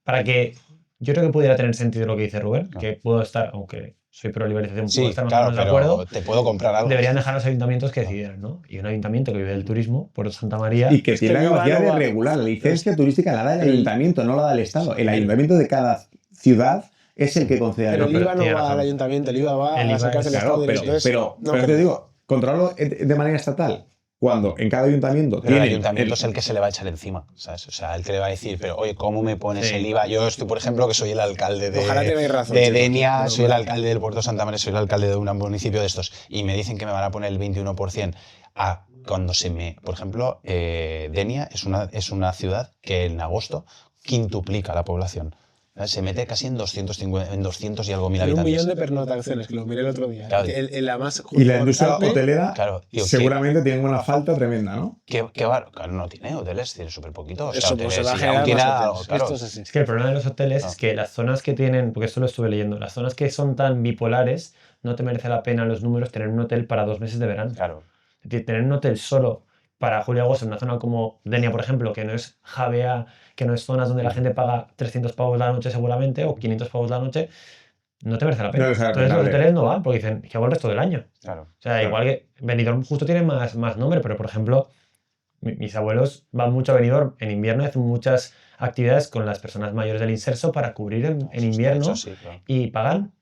Para que yo creo que pudiera tener sentido lo que dice Rubén, que puedo estar, aunque soy pro liberalización, puedo Sí, estar más claro, o menos de pero acuerdo. te puedo comprar algo. Deberían dejar a los ayuntamientos que decidieran, ¿no? Y un ayuntamiento que vive del turismo, Puerto Santa María. Y que tiene la el IVA capacidad no de va- regular. La licencia turística la da el ayuntamiento, no la da el Estado. El ayuntamiento de cada ciudad es el que concede Pero el el IVA no tiene va razón. al ayuntamiento, el IVA va El a IVA sacas del Claro, Estado. pero No, te digo, controlarlo de manera estatal. Cuando en cada ayuntamiento Pero el tiene ayuntamiento es el que se le va a echar encima, ¿sabes? O sea, el que le va a decir, pero oye, ¿cómo me pones el IVA? Yo estoy, por ejemplo, que soy el alcalde Ojalá tengáis razón, de chicos. Denia, Pero soy el bueno. alcalde del Puerto de Santa María, soy el alcalde de un municipio de estos, y me dicen que me van a poner el 21%. Cuando por ejemplo, Denia es una ciudad que en agosto quintuplica la población. Se mete casi en 200 y algo mil Hay 1 habitantes. millón de pernoctaciones, que lo miré el otro día. Claro. La más y la industria Alpe, hotelera Claro, tío, seguramente tiene una falta tremenda, ¿no? Claro, no tiene hoteles, tiene súper poquito. O sea, Eso, pues se hoteles, va a y generar aún tiene más algo, hoteles. claro. Esto es así. Es que el problema de los hoteles Ah. es que las zonas que tienen, porque esto lo estuve leyendo, las zonas que son tan bipolares, no te merece la pena los números tener un hotel para 2 meses de verano. Claro. Es decir, tener un hotel solo para julio y agosto en una zona como Denia, por ejemplo, que no es Javea, que no es zonas donde la gente paga 300 pavos la noche seguramente o 500 pavos la noche, no te merece la pena. No les sale Entonces los rentable. hoteles no van porque dicen que hago el resto del año. Claro. O sea, igual que Benidorm justo tiene más nombre, pero por ejemplo, mis abuelos van mucho a Benidorm en invierno y hacen muchas actividades con las personas mayores del inserso para cubrir en invierno Eso sí, claro. y pagan,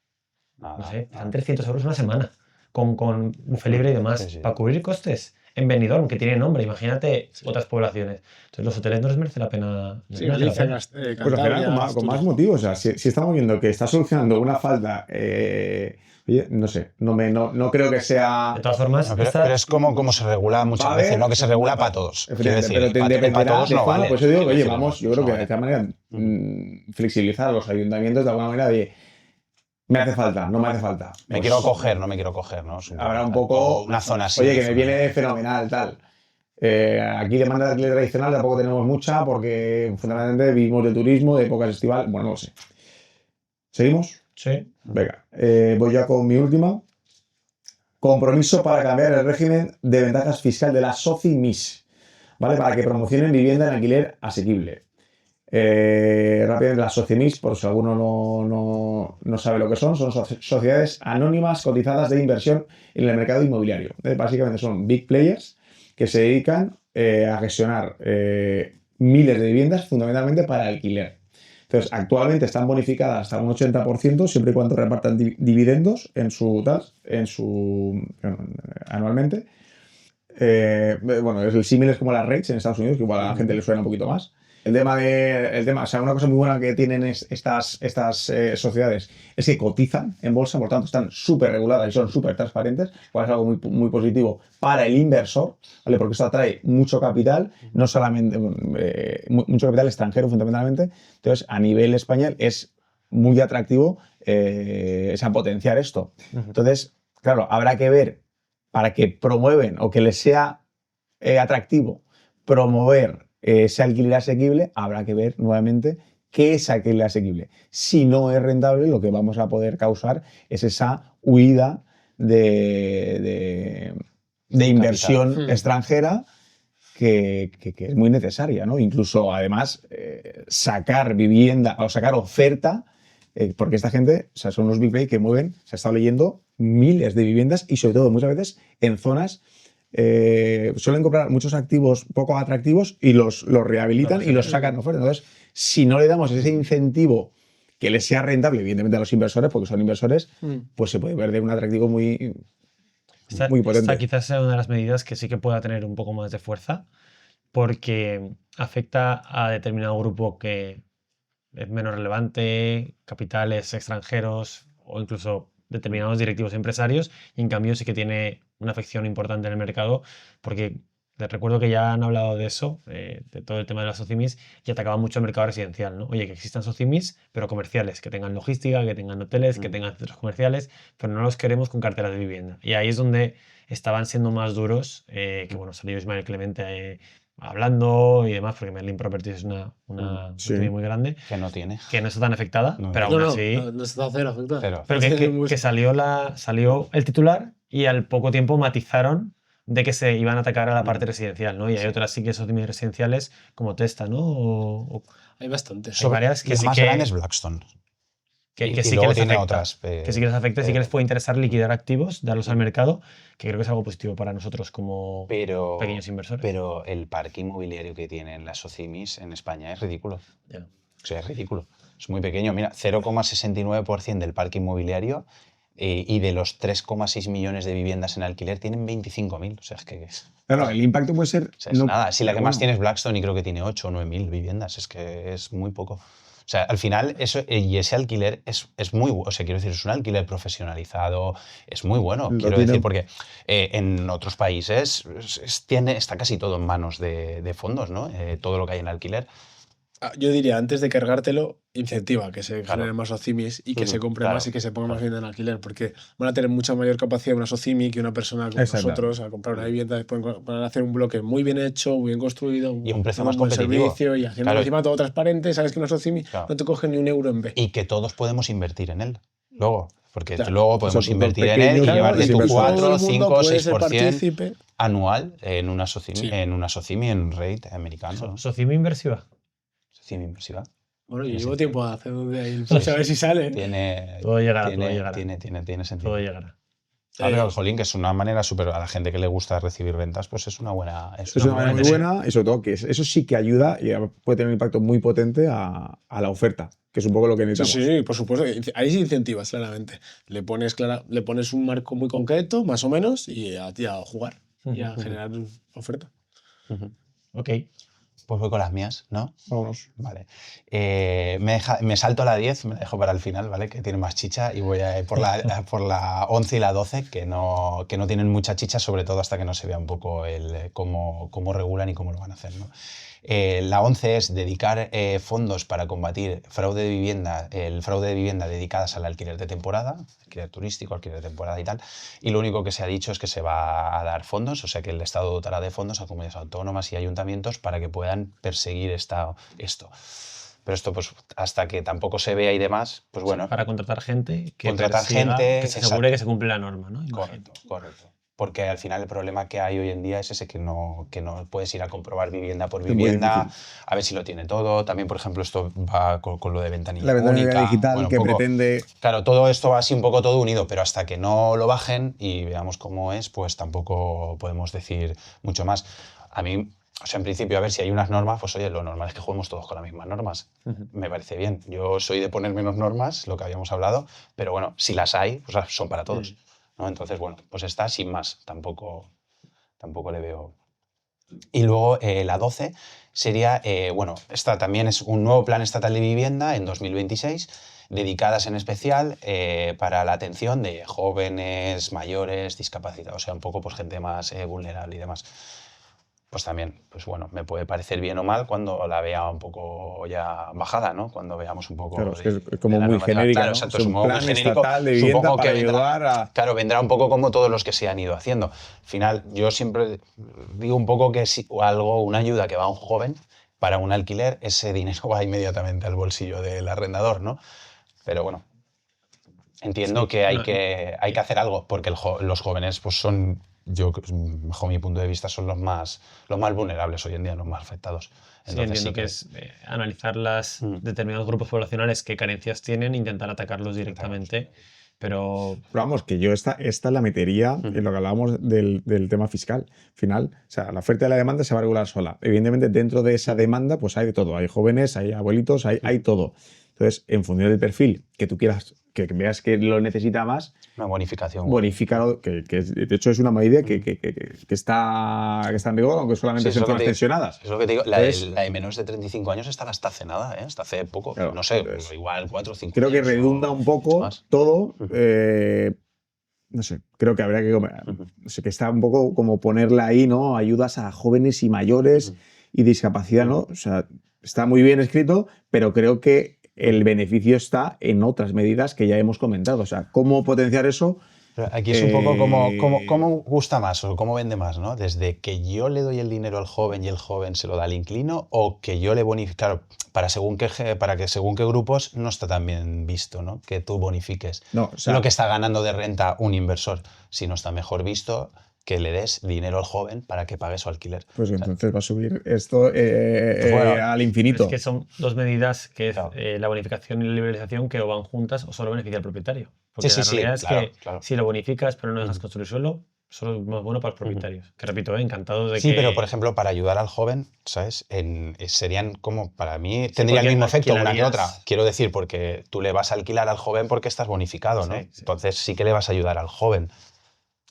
Nada, no sé, nada. están 300 euros una semana con buffet libre y demás Sí, sí. para cubrir costes en Benidorm, que tiene nombre, imagínate otras poblaciones. Entonces los hoteles no les merece la pena. no Sí, les merece la Galicia, pena. Pues al final, Cantabria, con más Asturias. motivos. O sea, si estamos viendo que está solucionando una falta, oye, no sé, no creo que sea. De todas formas, No, pero es como se regula muchas Vale. veces, ¿no? Que se regula para todos. Quiero Efectivamente, decir, pero te para dependerá todos de no forma, vale. por eso digo, Quiero oye, decir, vamos, yo no creo que vale. de esta manera flexibilizar a los ayuntamientos de alguna manera de me hace falta, no me hace falta. Me Pues quiero coger, no me quiero coger, ¿no? Es habrá un tal. poco. O una zona así. Oye, que me viene fenomenal, tal. Aquí demanda de alquiler tradicional tampoco tenemos mucha porque fundamentalmente vivimos de turismo, de épocas estival. Bueno, no lo sé. ¿Seguimos? sí. Venga, voy ya con mi última. Compromiso para cambiar el régimen de ventajas fiscal de la SOCIMIS, ¿vale? Para que promocionen vivienda en alquiler asequible. Rápidamente, las SOCIMIS, por si alguno no sabe lo que son sociedades anónimas cotizadas de inversión en el mercado inmobiliario. Básicamente son big players que se dedican a gestionar miles de viviendas fundamentalmente para alquiler. Entonces, actualmente están bonificadas hasta un 80% siempre y cuando repartan dividendos anualmente. Bueno, el símil es como las REITs en Estados Unidos, que igual a la gente le suena un poquito más. O sea, una cosa muy buena que tienen estas sociedades es que cotizan en bolsa, por tanto están súper reguladas y son súper transparentes, cual es algo muy, muy positivo para el inversor, ¿vale? Porque esto atrae mucho capital, no solamente mucho capital extranjero fundamentalmente. Entonces, a nivel español es muy atractivo potenciar esto. Entonces, claro, habrá que ver para que promueven o que les sea atractivo promover ese alquiler asequible, habrá que ver nuevamente qué es alquiler asequible. Si no es rentable, lo que vamos a poder causar es esa huida de inversión extranjera que es muy necesaria, ¿no? Incluso, además, sacar vivienda o sacar oferta, porque esta gente, o sea, son los big pay que mueven, se ha estado leyendo miles de viviendas y sobre todo muchas veces en zonas suelen comprar muchos activos poco atractivos y los rehabilitan y los sacan oferta. Entonces, si no le damos ese incentivo que les sea rentable, evidentemente a los inversores, porque son inversores, pues se puede perder un atractivo muy potente. Esta quizás sea una de las medidas que sí que pueda tener un poco más de fuerza, porque afecta a determinado grupo que es menos relevante, capitales extranjeros o incluso determinados directivos empresarios, y en cambio sí que tiene una afección importante en el mercado, porque te recuerdo que ya han hablado de eso, de todo el tema de las SOCIMIs, y atacaba mucho el mercado residencial, ¿no? Oye, que existan SOCIMIs, pero comerciales, que tengan logística, que tengan hoteles, que tengan centros comerciales, pero no los queremos con carteras de vivienda. Y ahí es donde estaban siendo más duros, que bueno, salió Ismael Clemente hablando y demás, porque Merlin Properties es una SOCIMI muy grande, Que no tiene. que no está tan afectada, No. pero aún así... No está cero afectada. Cero. Pero que salió el titular y al poco tiempo matizaron de que se iban a atacar a la parte residencial, ¿no? Y hay otras sí que son residenciales como Testa, ¿no? Hay bastantes. Hay varias que la sí más que... grande es Blackstone. Que Y sí que luego les tiene afecta. otras, Que sí que les afecta, sí que les puede interesar liquidar activos, darlos al mercado, que creo que es algo positivo para nosotros como pequeños inversores. Pero el parque inmobiliario que tienen las SOCIMIs en España es ridículo. Ya. O sea, es ridículo. Es muy pequeño. Mira, 0,69% del parque inmobiliario y de los 3,6 millones de viviendas en alquiler tienen 25.000. O sea, es que Claro, el impacto puede ser... o sea, es nada. Si la que más bueno. tiene es Blackstone y creo que tiene 8 o 9.000 viviendas, es que es muy poco. O sea, al final, y ese alquiler es muy bueno. O sea, quiero decir, es un alquiler profesionalizado, es muy bueno. Quiero decir, porque en otros países está casi todo en manos de fondos, ¿no? Todo lo que hay en alquiler. Yo diría, antes de cargártelo, incentiva que se generen más SOCIMIs y que se compre más y que se ponga más vivienda en alquiler, porque van a tener mucha mayor capacidad una SOCIMI que una persona como nosotros a comprar una vivienda. Pueden hacer un bloque muy bien hecho, muy bien construido, y un precio con más un buen competitivo. servicio y haciendo encima todo transparente. Sabes que una SOCIMI no te coge ni un euro en B. Y que todos podemos invertir en él luego. Porque Claro. luego podemos invertir en él y llevarte tu 4, 5 o 6% anual en una SOCIMI, en un rate americano. ¿SOCIMI inversiva? SOCIMI inversiva. Bueno, yo llevo tiempo haciendo ahí el push a ver si sale. Todo llegará. Tiene sentido. Todo llegará. Pero el jolín, que es una manera súper... A la gente que le gusta recibir rentas, pues es una buena... Es una manera muy buena y sobre todo que eso sí que ayuda y puede tener un impacto muy potente a la oferta, que es un poco lo que necesitamos. Sí, por supuesto. Ahí sí incentivas, claramente. Le pones un marco muy concreto, más o menos, y a jugar y a generar oferta. Ok. Pues voy con las mías, ¿no? Vámonos. Vale. Me salto la 10, me la dejo para el final, ¿vale? Que tiene más chicha, y voy a ir por la 11 y la 12, que no tienen mucha chicha, sobre todo hasta que no se vea un poco cómo regulan y cómo lo van a hacer, ¿no? La 11 es dedicar fondos para combatir fraude de vivienda, el fraude de vivienda dedicadas al alquiler de temporada, alquiler turístico, alquiler de temporada y tal. Y lo único que se ha dicho es que se va a dar fondos, o sea que el Estado dotará de fondos a comunidades autónomas y ayuntamientos para que puedan perseguir esto. Pero esto, pues, hasta que tampoco se vea y demás, pues bueno. Para contratar gente que se asegure exacto. que se cumple la norma, ¿no? Correcto. Porque al final el problema que hay hoy en día es ese que no puedes ir a comprobar vivienda por vivienda, a ver si lo tiene todo. También, por ejemplo, esto va con lo de ventanilla única. La ventanilla digital, bueno, que pretende... Claro, todo esto va así un poco todo unido, pero hasta que no lo bajen y veamos cómo es, pues tampoco podemos decir mucho más. A mí, o sea, en principio, a ver si hay unas normas, pues oye, lo normal es que juguemos todos con las mismas normas. Me parece bien. Yo soy de poner menos normas, lo que habíamos hablado, pero bueno, si las hay, pues son para todos. ¿No? Entonces, bueno, pues está sin más, tampoco le veo. Y luego la 12 sería, esta también es un nuevo plan estatal de vivienda en 2026, dedicadas en especial para la atención de jóvenes, mayores, discapacitados, o sea, un poco pues gente más vulnerable y demás. pues también, pues bueno, me puede parecer bien o mal cuando la vea un poco ya bajada, ¿no? Cuando veamos un poco Claro, es que de es como la muy normativa. genérica, Claro, ¿no? exacto, Es es un un poco muy plan genérico. estatal de vivienda Supongo que para vendrá, ayudar a... claro, vendrá un poco como todos los que se han ido haciendo. Al final, yo siempre digo un poco que si algo, una ayuda que va a un joven para un alquiler, ese dinero va inmediatamente al bolsillo del arrendador, ¿no? Pero bueno, entiendo Sí, que bueno, hay que hacer algo, porque los jóvenes pues son, yo, bajo mi punto de vista, son los más vulnerables hoy en día, los más afectados. sí, Entonces entiendo sí que que... es analizar las Mm. determinados grupos poblacionales qué carencias tienen, intentar atacarlos directamente, pero Pero vamos, que yo esta la metería en lo que hablábamos del tema fiscal. Final, o sea, la oferta y la demanda se va a regular sola. Evidentemente, dentro de esa demanda, pues hay de todo. Hay jóvenes, hay abuelitos, hay todo. Entonces, en función del perfil que tú quieras, que veas que lo necesita más, Una bonificación. bonifícalo, de hecho es una medida que está en vigor, aunque solamente Sí, son zonas tensionadas. es lo que te digo. Entonces, La de menos de 35 años está hasta hace nada, ¿eh? Hasta hace poco. claro, No sé, entonces, igual 4 o 5 creo que años. redunda o un mucho poco más. todo. Ujú. No sé, creo que habría que, Ujú. no sé, que está un poco como ponerla ahí, ¿no? Ayudas a jóvenes y mayores Ujú. y discapacidad, ¿no? O sea, está muy bien escrito, pero creo que el beneficio está en otras medidas que ya hemos comentado. O sea, cómo potenciar eso. Pero aquí es un poco como Eh, cómo gusta más o cómo vende más, ¿no? Desde que yo le doy el dinero al joven y el joven se lo da al inquilino, o que yo le bonifico, claro, para que según qué grupos no está tan bien visto, ¿no? Que tú bonifiques no, o lo sea, que está ganando de renta un inversor, si no está mejor visto que le des dinero al joven para que pague su alquiler. pues O sea, entonces va a subir esto pues bueno, al pero es infinito. que son dos medidas que es claro. la bonificación y la liberalización que o van juntas o solo beneficia al propietario. Sí, Porque sí, la sí, realidad es claro, que claro. si lo bonificas pero no dejas Ujú. construir suelo, solo es más bueno para los Ujú. propietarios. Que repito, encantado de Sí, pero por que... ejemplo, para ayudar al joven, ¿sabes? Serían como, para mí, Sí, tendría el porque mismo efecto una que otra. alquilarías... Quiero decir, porque tú le vas a alquilar al joven porque estás bonificado, ¿no? Sí, sí. Entonces sí que le vas a ayudar al joven.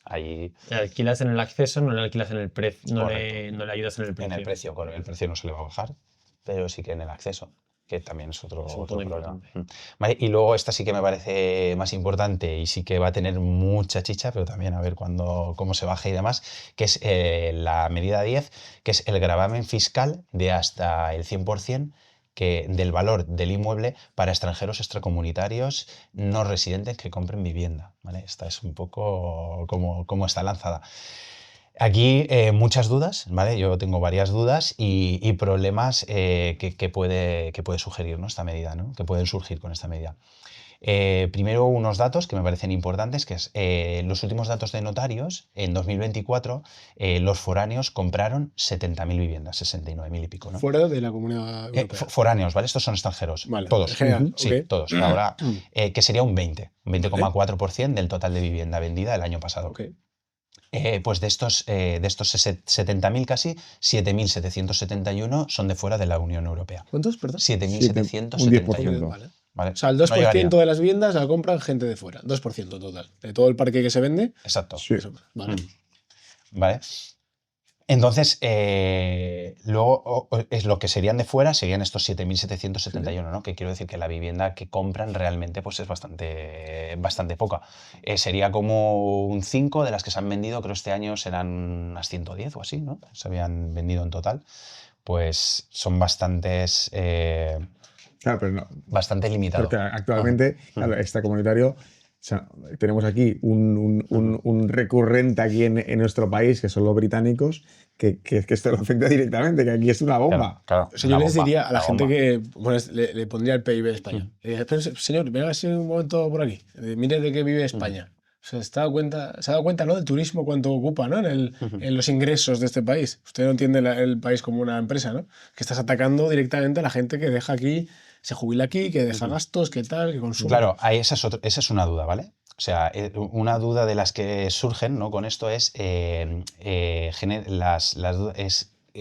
Ahí, Le alquilas en el acceso, no le alquilas en el precio, correcto. no le ayudas en el En precio. el precio, el precio no se le va a bajar, pero sí que en el acceso, que también es Es un otro punto problema. importante. Vale, y luego esta sí que me parece más importante y sí que va a tener mucha chicha, pero también a ver cómo se baja y demás, que es la medida 10, que es el gravamen fiscal de hasta el 100% del valor del inmueble para extranjeros extracomunitarios no residentes que compren vivienda. ¿Vale? Esta es un poco como está lanzada. Aquí muchas dudas, ¿vale? Yo tengo varias dudas y problemas que puede sugerir, ¿no? Esta medida, ¿no? Que pueden surgir con esta medida. Primero, unos datos que me parecen importantes, que es los últimos datos de notarios, en 2024, los foráneos compraron 70.000 viviendas, 69.000 y pico, ¿no? Fuera de la Comunidad Europea. Foráneos, ¿vale? Estos son extranjeros. Vale, Todos. en general, Sí, ok. todos. Ahora, que sería un 20,4% del total de vivienda vendida el año pasado. Ok. Pues de estos 70.000 casi, 7.771 son de fuera de la Unión Europea. ¿Cuántos, perdón? 7.771. Vale. ¿Vale? O sea, el No 2% llegaría. de las viviendas la compran gente de fuera. 2% total. De todo el parque que se vende. Exacto. Sí. Eso, vale. ¿Vale? Entonces, luego es lo que serían de fuera, serían estos 7.771, ¿no? Que quiero decir que la vivienda que compran realmente pues es bastante poca. Sería como un 5 de las que se han vendido, creo este año serán unas 110 o así, ¿no? Se habían vendido en total. Pues son Claro, pero no, bastante limitados. porque actualmente, claro, extracomunitario, o sea, tenemos aquí un recurrente aquí en nuestro país, que son los británicos, que esto lo afecta directamente, que aquí es una bomba. Claro, O sea, yo una les bomba, diría a la una gente bomba. que bueno, le pondría el PIB de España. Le diría, "Pero, señor, venga así un momento por aquí. Mire de qué vive España. O sea, se ha dado cuenta, ¿no? Del turismo, cuánto ocupa, ¿no? En los ingresos de este país. Usted no entiende el país como una empresa, ¿no? Que estás atacando directamente a la gente que deja aquí, se jubila aquí, que deja gastos, que tal, que consume. Claro, esa es una duda, ¿vale? O sea, una duda de las que surgen, ¿no? Con esto es,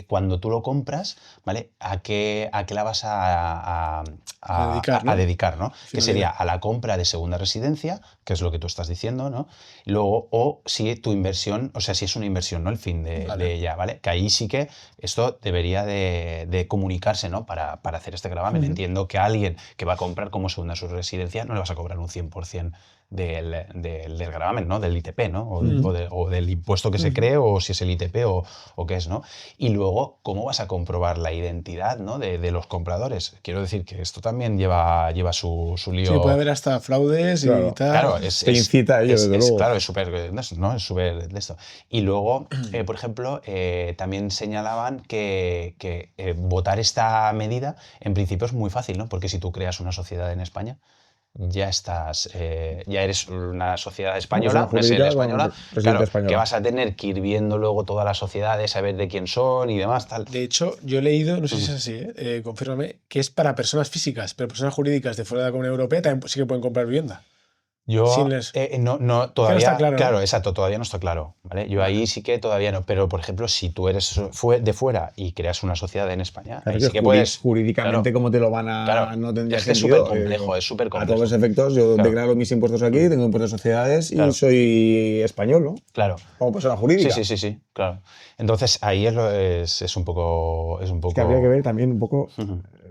cuando tú lo compras, ¿vale? ¿A qué la vas a dedicar, ¿no? dedicar, ¿no? Que Finalidad. sería a la compra de segunda residencia, que es lo que tú estás diciendo, ¿no? Luego, o si tu inversión, o sea, si es una inversión, ¿no? El fin de ella, ¿vale? Que ahí sí que esto debería de comunicarse, ¿no? Para hacer este gravamen. Entiendo que a alguien que va a comprar como segunda su residencia no le vas a cobrar un 100% del gravamen, ¿no? Del ITP, ¿no? O del impuesto que se cree, o si es el ITP o qué es, ¿no? Y luego, ¿cómo vas a comprobar la identidad, ¿no? de los compradores? Quiero decir que esto también lleva su lío. Sí, puede haber hasta fraudes y Claro. tal. Claro, Te incita a ello, desde luego. Claro, es súper, ¿no? Es súper de esto. Y luego, por ejemplo, también señalaban que votar esta medida en principio es muy fácil, ¿no? Porque si tú creas una sociedad en España, ya eres una sociedad española, una jurídica SL con española, residente claro, española. que vas a tener que ir viendo luego todas las sociedades, saber de quién son y demás, tal. De hecho, yo he leído, no sé si es así, confírmame, que es para personas físicas, pero personas jurídicas de fuera de la Comunidad Europea también sí que pueden comprar vivienda. Yo Sin les- no, todavía, está claro, ¿no? claro, exacto, todavía no está claro, ¿vale? Yo ahí sí que todavía no, pero por ejemplo, si tú eres de fuera y creas una sociedad en España, Claro, ahí que sí que puedes, jurídicamente, claro, ¿cómo te lo van a...? claro, No tendría es que es sentido. súper complejo, es súper A complejo. todos los efectos, yo Claro. declaro mis impuestos aquí, tengo impuestos de sociedades y Claro. soy español, ¿no? Claro. Como persona jurídica. Sí, claro. Entonces ahí es un poco. Es que habría que ver también un poco...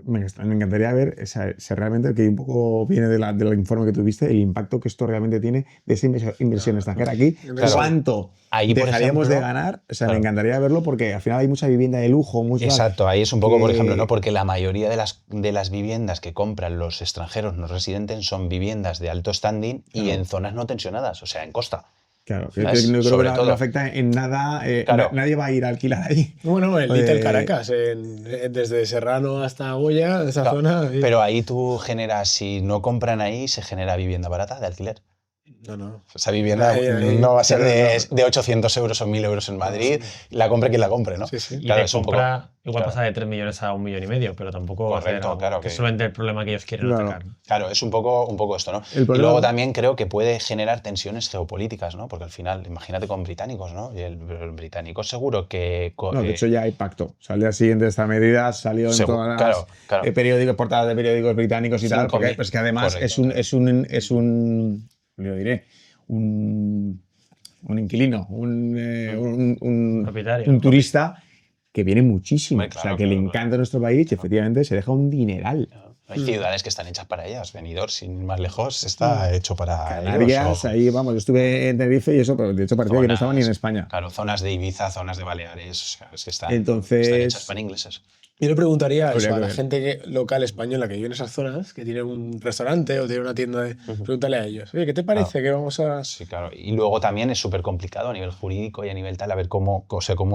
Me encantaría ver si realmente, que un poco viene del informe que tuviste, el impacto que esto realmente tiene de esa inversión extranjera aquí. Claro. ¿Cuánto Ahí, por dejaríamos de ejemplo, ganar? O sea, claro. me encantaría verlo porque al final hay mucha vivienda de lujo, mucho tal, Exacto, ahí es un poco, por que- ejemplo, ¿no? Porque la mayoría de las viviendas que compran los extranjeros no residentes son viviendas de alto standing y en zonas no tensionadas, o sea, en costa. Claro, ¿Sabes? no creo Sobre que todo. no afecta en nada. Claro. Nadie va a ir a alquilar ahí. Bueno, el Little Eh, Caracas, desde Serrano hasta Goya, esa Claro, zona. pero ahí tú generas, si no compran ahí, se genera vivienda barata de alquiler. No. Esa vivienda Ahí, no va a ser claro, de 800 euros o 1000 euros en Madrid, la compre quien la compre, ¿no? Sí, sí. Y Claro, de es un poco- compra, igual claro. pasa de 3 millones a 1,5 millones, pero tampoco va a ser Correcto, algo, claro que es que- solamente el problema que ellos quieren Claro. atacar, ¿no? Claro, es un poco esto, ¿no? El Y problema- luego también creo que puede generar tensiones geopolíticas, ¿no? Porque al final, imagínate con británicos, ¿no? Y el británico seguro que... No, de hecho ya hay pacto. Al día siguiente de esta medida salió en todas las claro. periódicos, portadas de periódicos británicos y tal, porque 5.000. pues que además Correcto. es un yo diré, un inquilino, Propietario. un turista que viene muchísimo. Hombre, claro, o sea, que le claro. encanta nuestro país y efectivamente se deja un dineral. Hay ciudades que están hechas para ellas. Benidorm, sin ir más lejos, está hecho para Canarias, ellos. ahí vamos, yo estuve en Tenerife y eso, pero de hecho parecía que no estaba ni en España. Claro, zonas de Ibiza, zonas de Baleares, o sea, es que están Entonces- hechas para ingleses. Yo le preguntaría Habría eso a que la ver. gente local española que vive en esas zonas, que tiene un restaurante o tiene una tienda de... Pregúntale a ellos, oye, ¿qué te parece que vamos a...? Sí, claro. Y luego también es súper complicado a nivel jurídico y a nivel tal, a ver cómo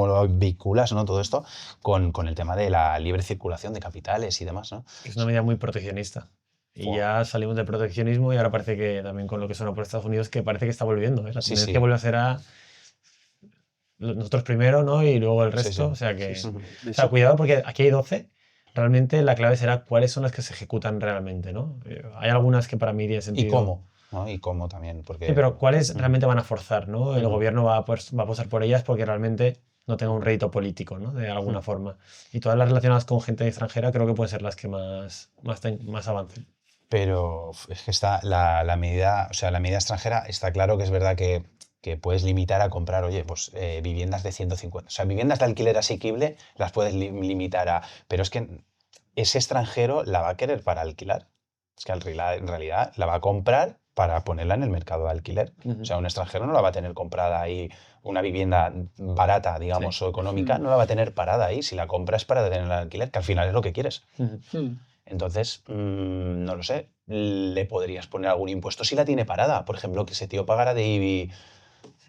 lo vinculas, ¿no? Todo esto con el tema de la libre circulación de capitales y demás, ¿no? Es una medida muy proteccionista. Y Fua. ya salimos del proteccionismo y ahora parece que también con lo que suena por Estados Unidos, que parece que está volviendo. La Sí, tendencia sí. que vuelve a ser a nosotros primero, ¿no? Y luego el Sí, resto. sí. O sea que. Sí, sí. O sea, cuidado porque aquí hay 12. Realmente la clave será cuáles son las que se ejecutan realmente, ¿no? Hay algunas que para mí tienen sentido. ¿Y cómo? ¿No? ¿Y cómo también? Porque... Sí, pero ¿cuáles realmente van a forzar, ¿no? El Ujú. gobierno va a posar por ellas porque realmente no tenga un rédito político, ¿no? De alguna forma. Y todas las relacionadas con gente extranjera creo que pueden ser las que más avancen. Pero es que está la medida, o sea, la medida extranjera está claro que es verdad que puedes limitar a comprar, oye, pues viviendas de 150. O sea, viviendas de alquiler asequible las puedes limitar a... Pero es que ese extranjero la va a querer para alquilar. Es que en realidad la va a comprar para ponerla en el mercado de alquiler. O sea, un extranjero no la va a tener comprada ahí, una vivienda barata, digamos, o económica, no la va a tener parada ahí. Si la compras para tenerla en alquiler, que al final es lo que quieres. Entonces, no lo sé, le podrías poner algún impuesto si la tiene parada. Por ejemplo, que ese tío pagara de IBI,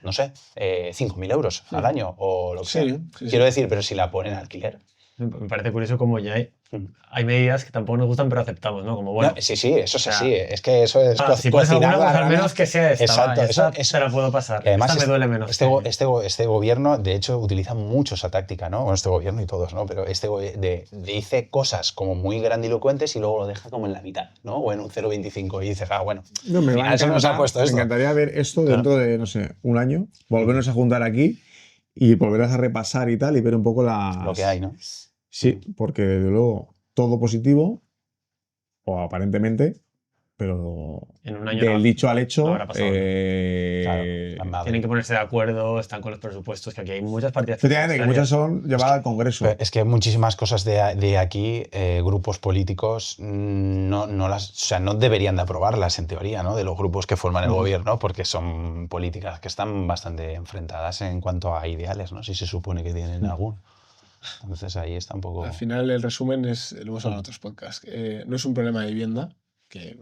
no sé, 5.000 euros al año o lo que sea. Quiero decir, pero si la ponen en alquiler. Me parece curioso como ya hay medidas que tampoco nos gustan, pero aceptamos, ¿no? Como bueno. No, sí, eso es sea, así. Es que eso es Si pones alguna, pues al rana. menos que sea esta. Exacto, Esta eso te la puedo pasar. que además esta me duele menos. este gobierno, de hecho, utiliza mucho esa táctica, ¿no? Bueno, este gobierno y todos, ¿no? Pero dice cosas como muy grandilocuentes y luego lo deja como en la mitad, ¿no? O en un 0,25 y dices, bueno, No, me a eso nos ha puesto me esto. encantaría ver esto Claro. dentro de, no sé, un año, volvernos a juntar aquí y volverás a repasar y tal y ver un poco Lo que hay, ¿no? Sí, porque desde luego todo positivo, o aparentemente, pero En un año del no- dicho al hecho, no habrá pasado nada. Claro, en Madrid. Tienen que ponerse de acuerdo, están con los presupuestos, que aquí hay muchas partidas efectivamente, que muchas presupuestarias. son llevadas al Congreso. Pero es que muchísimas cosas de aquí, grupos políticos, o sea, no deberían de aprobarlas en teoría, ¿no? De los grupos que forman el gobierno, porque son políticas que están bastante enfrentadas en cuanto a ideales, ¿no? Si se supone que tienen alguno. Entonces ahí está un poco... Al final, el resumen es, lo hemos hablado en otros podcasts, no es un problema de vivienda, que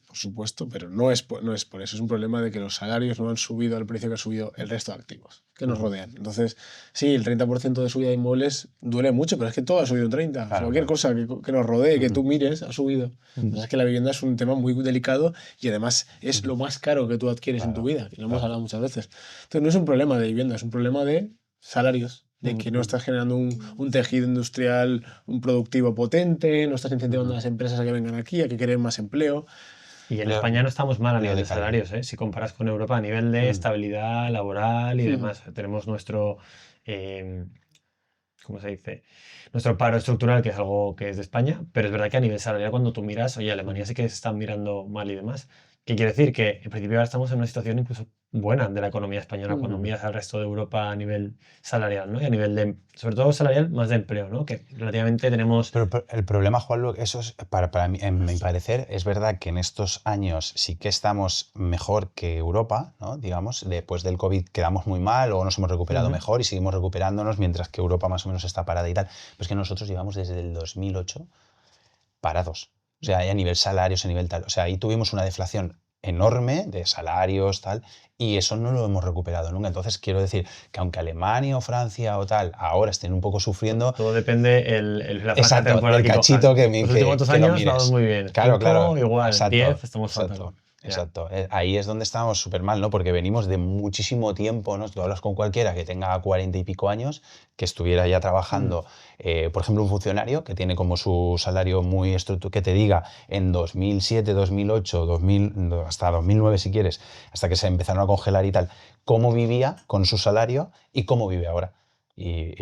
por supuesto, pero no es por eso, es un problema de que los salarios no han subido al precio que ha subido el resto de activos que nos rodean. Entonces, sí, el 30% de subida de inmuebles duele mucho, pero es que todo ha subido un 30%. Claro, Cualquier cosa que nos rodee, que tú mires, ha subido. Entonces, es que la vivienda es un tema muy delicado y además es lo más caro que tú adquieres en tu vida, y lo hemos hablado muchas veces. Entonces, no es un problema de vivienda, es un problema de salarios, de que no estás generando un tejido industrial, un productivo potente, no estás incentivando a las empresas a que vengan aquí, a que creen más empleo. Y en Pero- España no estamos mal a pero nivel de de calidad. salarios, ¿eh? Si comparas con Europa a nivel de estabilidad laboral y demás. Tenemos nuestro, eh, ¿cómo se dice? Nuestro paro estructural, que es algo que es de España, pero es verdad que a nivel salarial cuando tú miras, oye, Alemania sí que se están mirando mal y demás. ¿Qué quiere decir? Que en principio ahora estamos en una situación incluso buena de la economía española cuando miras al resto de Europa a nivel salarial, ¿no? Y a nivel de, sobre todo salarial, más de empleo, ¿no? Que relativamente tenemos... Pero el problema, Juanlu, eso es, para mí, en mi parecer, es verdad que en estos años sí que estamos mejor que Europa, ¿no? Digamos, después del COVID quedamos muy mal, luego nos hemos recuperado mejor y seguimos recuperándonos, mientras que Europa más o menos está parada y tal. Pero es que nosotros llevamos desde el 2008 parados. O sea, a nivel salarios, a nivel tal. O sea, ahí tuvimos una deflación enorme de salarios, tal, y eso no lo hemos recuperado nunca. Entonces, quiero decir que aunque Alemania o Francia o tal ahora estén un poco sufriendo, Todo depende la franja exacto, temporal el que cachito cojas. que, Los que, últimos 2 que lo años vamos mires. muy bien. Claro, 5 claro. igual, Exacto, 10 estamos exacto. fatal. Ya. Exacto. Ahí es donde estábamos súper mal, ¿no? Porque venimos de muchísimo tiempo, ¿no? Tú hablas con cualquiera que tenga 40 y pico años, que estuviera ya trabajando, por ejemplo, un funcionario que tiene como su salario muy estructurado, que te diga en 2007, 2008, 2000, hasta 2009 si quieres, hasta que se empezaron a congelar y tal, cómo vivía con su salario y cómo vive ahora.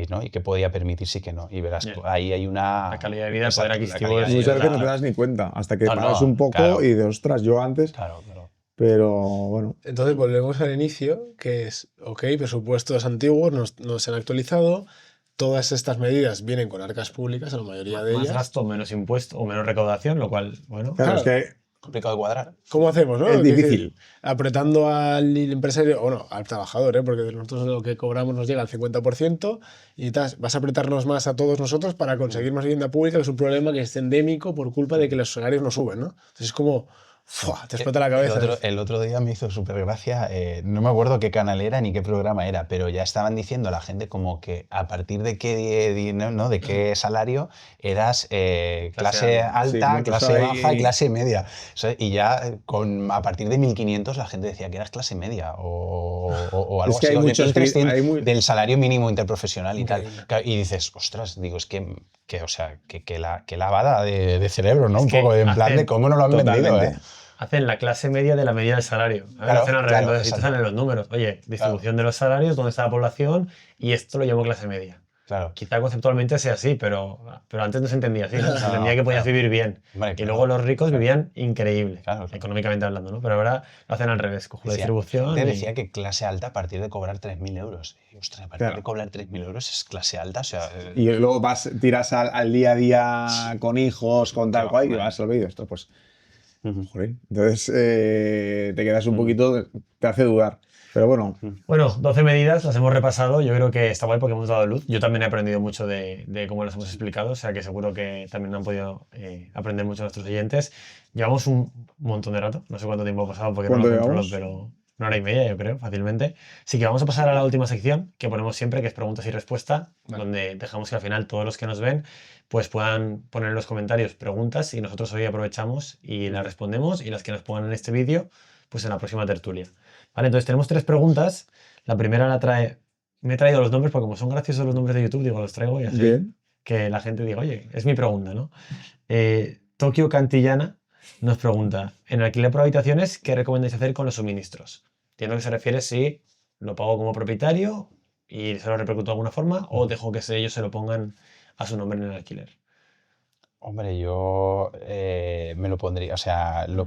¿No? Y qué podía permitirse y qué no. Y verás, Ya. ahí hay una... La calidad de vida, Exacto, poder la adquisitivo calidad es- de Muchas vida. veces no te das ni cuenta, hasta que No, pagas no, un poco claro. y de ostras, yo antes, Claro, claro. pero bueno. Entonces volvemos al inicio, que es, ok, presupuestos antiguos no se han actualizado, todas estas medidas vienen con arcas públicas, la mayoría de más ellas. gasto, menos impuesto o menos recaudación, lo cual, bueno, Claro, es Claro. que Complicado de cuadrar. ¿Cómo hacemos, no? es difícil. Apretando al empresario, o no, al trabajador, porque nosotros lo que cobramos nos llega al 50% y vas a apretarnos más a todos nosotros para conseguir más vivienda pública, que es un problema que es endémico por culpa de que los salarios no suben, ¿no? Entonces es como, ¡fua!, te explota la cabeza. El otro día me hizo súper gracia, no me acuerdo qué canal era ni qué programa era, pero ya estaban diciendo a la gente como que a partir de qué, ¿no? de qué salario eras clase alta, Sí, clase ahí- baja y clase media. Y ya a partir de 1.500 la gente decía que eras clase media o algo Es que así. hay o de muchos 1.300 hay muy- del salario mínimo interprofesional y tal. Increíble. Y dices, ostras, digo, es que o sea, que lavada de cerebro, ¿no? Es Un que poco en plan de cómo no lo han vendido, Totalmente. ¿eh? hacen la clase media de la medida del salario. A ver, Claro, hacen al revés, claro, entonces si te exacto. salen los números, oye, distribución de los salarios, dónde está la población, y esto lo llamo clase media. Claro. Quizá conceptualmente sea así, pero antes no se entendía así, ¿no? Se No, entendía que podías claro. vivir bien. Hombre, Y claro. luego los ricos vivían increíble, Claro, claro. económicamente hablando, ¿no? Pero ahora lo hacen al revés, cojo la Decía, distribución gente y... decía que clase alta a partir de cobrar 3.000 euros. Y, ostras, a partir Claro. de cobrar 3.000 euros es clase alta. O sea, Y luego tiras al día a día con hijos, con tal Claro, cual, y vale. vas al vídeo. Esto, pues, Ujú. joder. Entonces, te quedas un poquito, te hace dudar. Pero bueno, Bueno, 12 medidas, las hemos repasado. Yo creo que está guay porque hemos dado luz. Yo también he aprendido mucho de cómo las hemos explicado, o sea que seguro que también han podido aprender mucho nuestros oyentes. Llevamos un montón de rato, no sé cuánto tiempo ha pasado porque no lo ¿Cuánto controlo, llevamos? pero 1 hora y media yo creo, fácilmente. Así que vamos a pasar a la última sección que ponemos siempre, que es preguntas y respuestas, Vale. donde dejamos que al final todos los que nos ven pues puedan poner en los comentarios preguntas y nosotros hoy aprovechamos y las respondemos, y las que nos pongan en este vídeo pues en la próxima tertulia. Vale, entonces tenemos 3 preguntas. La primera me he traído los nombres porque como son graciosos los nombres de YouTube, digo, los traigo y así bien. que la gente diga, oye, es mi pregunta, ¿no? Tokio Cantillana nos pregunta, en alquiler por habitaciones, ¿qué recomendáis hacer con los suministros? Entiendo que se refiere si lo pago como propietario y se lo repercuto de alguna forma o dejo que ellos se lo pongan a su nombre en el alquiler. Hombre, yo me lo pondría, o sea, lo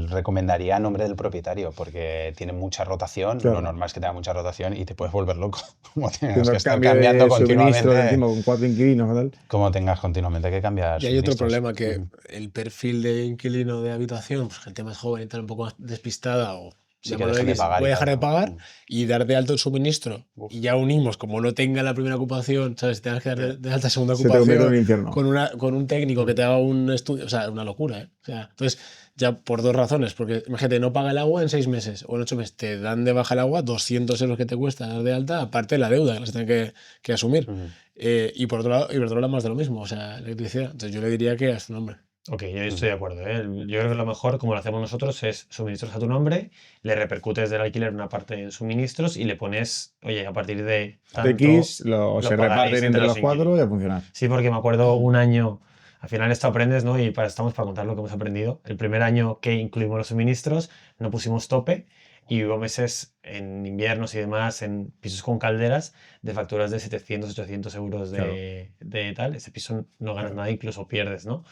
recomendaría a nombre del propietario porque tiene mucha rotación. Claro. Lo normal es que tenga mucha rotación y te puedes volver loco. Como tengas Haciendo que el estar cambio cambiando de suministro continuamente. encima con 4 inquilinos o tal. Como tengas continuamente que cambiar Y hay otro suministros. problema, que el perfil de inquilino de habitación, pues gente más joven y tal, un poco más despistada o Sí, que llámalo dejan de X, pagar y puede dejar tal, de ¿no? pagar y dar de alto el suministro. Uf. Y ya unimos, como no tenga la primera ocupación, ¿sabes? Tengas que dar de alta segunda Se te convierte en un ocupación infierno. con un técnico que te haga un estudio. O sea, una locura, ¿eh? O sea, entonces, ya por dos razones. Porque imagínate, no paga el agua en 6 meses o en 8 meses. Te dan de baja el agua 200 euros que te cuesta dar de alta, aparte de la deuda que las tienen que asumir. Ujú. Y por otro lado, más de lo mismo, o sea, electricidad. Entonces yo le diría que a su nombre. Ok, yo estoy de acuerdo, ¿eh? Yo creo que lo mejor, como lo hacemos nosotros, es suministros a tu nombre, le repercutes del alquiler una parte en suministros y le pones, oye, a partir de tanto X se pagaréis reparten entre los 4 inquilinos. y a funcionar. Sí, porque me acuerdo un año, al final esto aprendes, ¿no? Y estamos para contar lo que hemos aprendido. El primer año que incluimos los suministros, no pusimos tope y hubo meses en inviernos y demás, en pisos con calderas, de facturas de 700, 800 euros de tal. Ese piso no ganas nada, incluso pierdes, ¿no?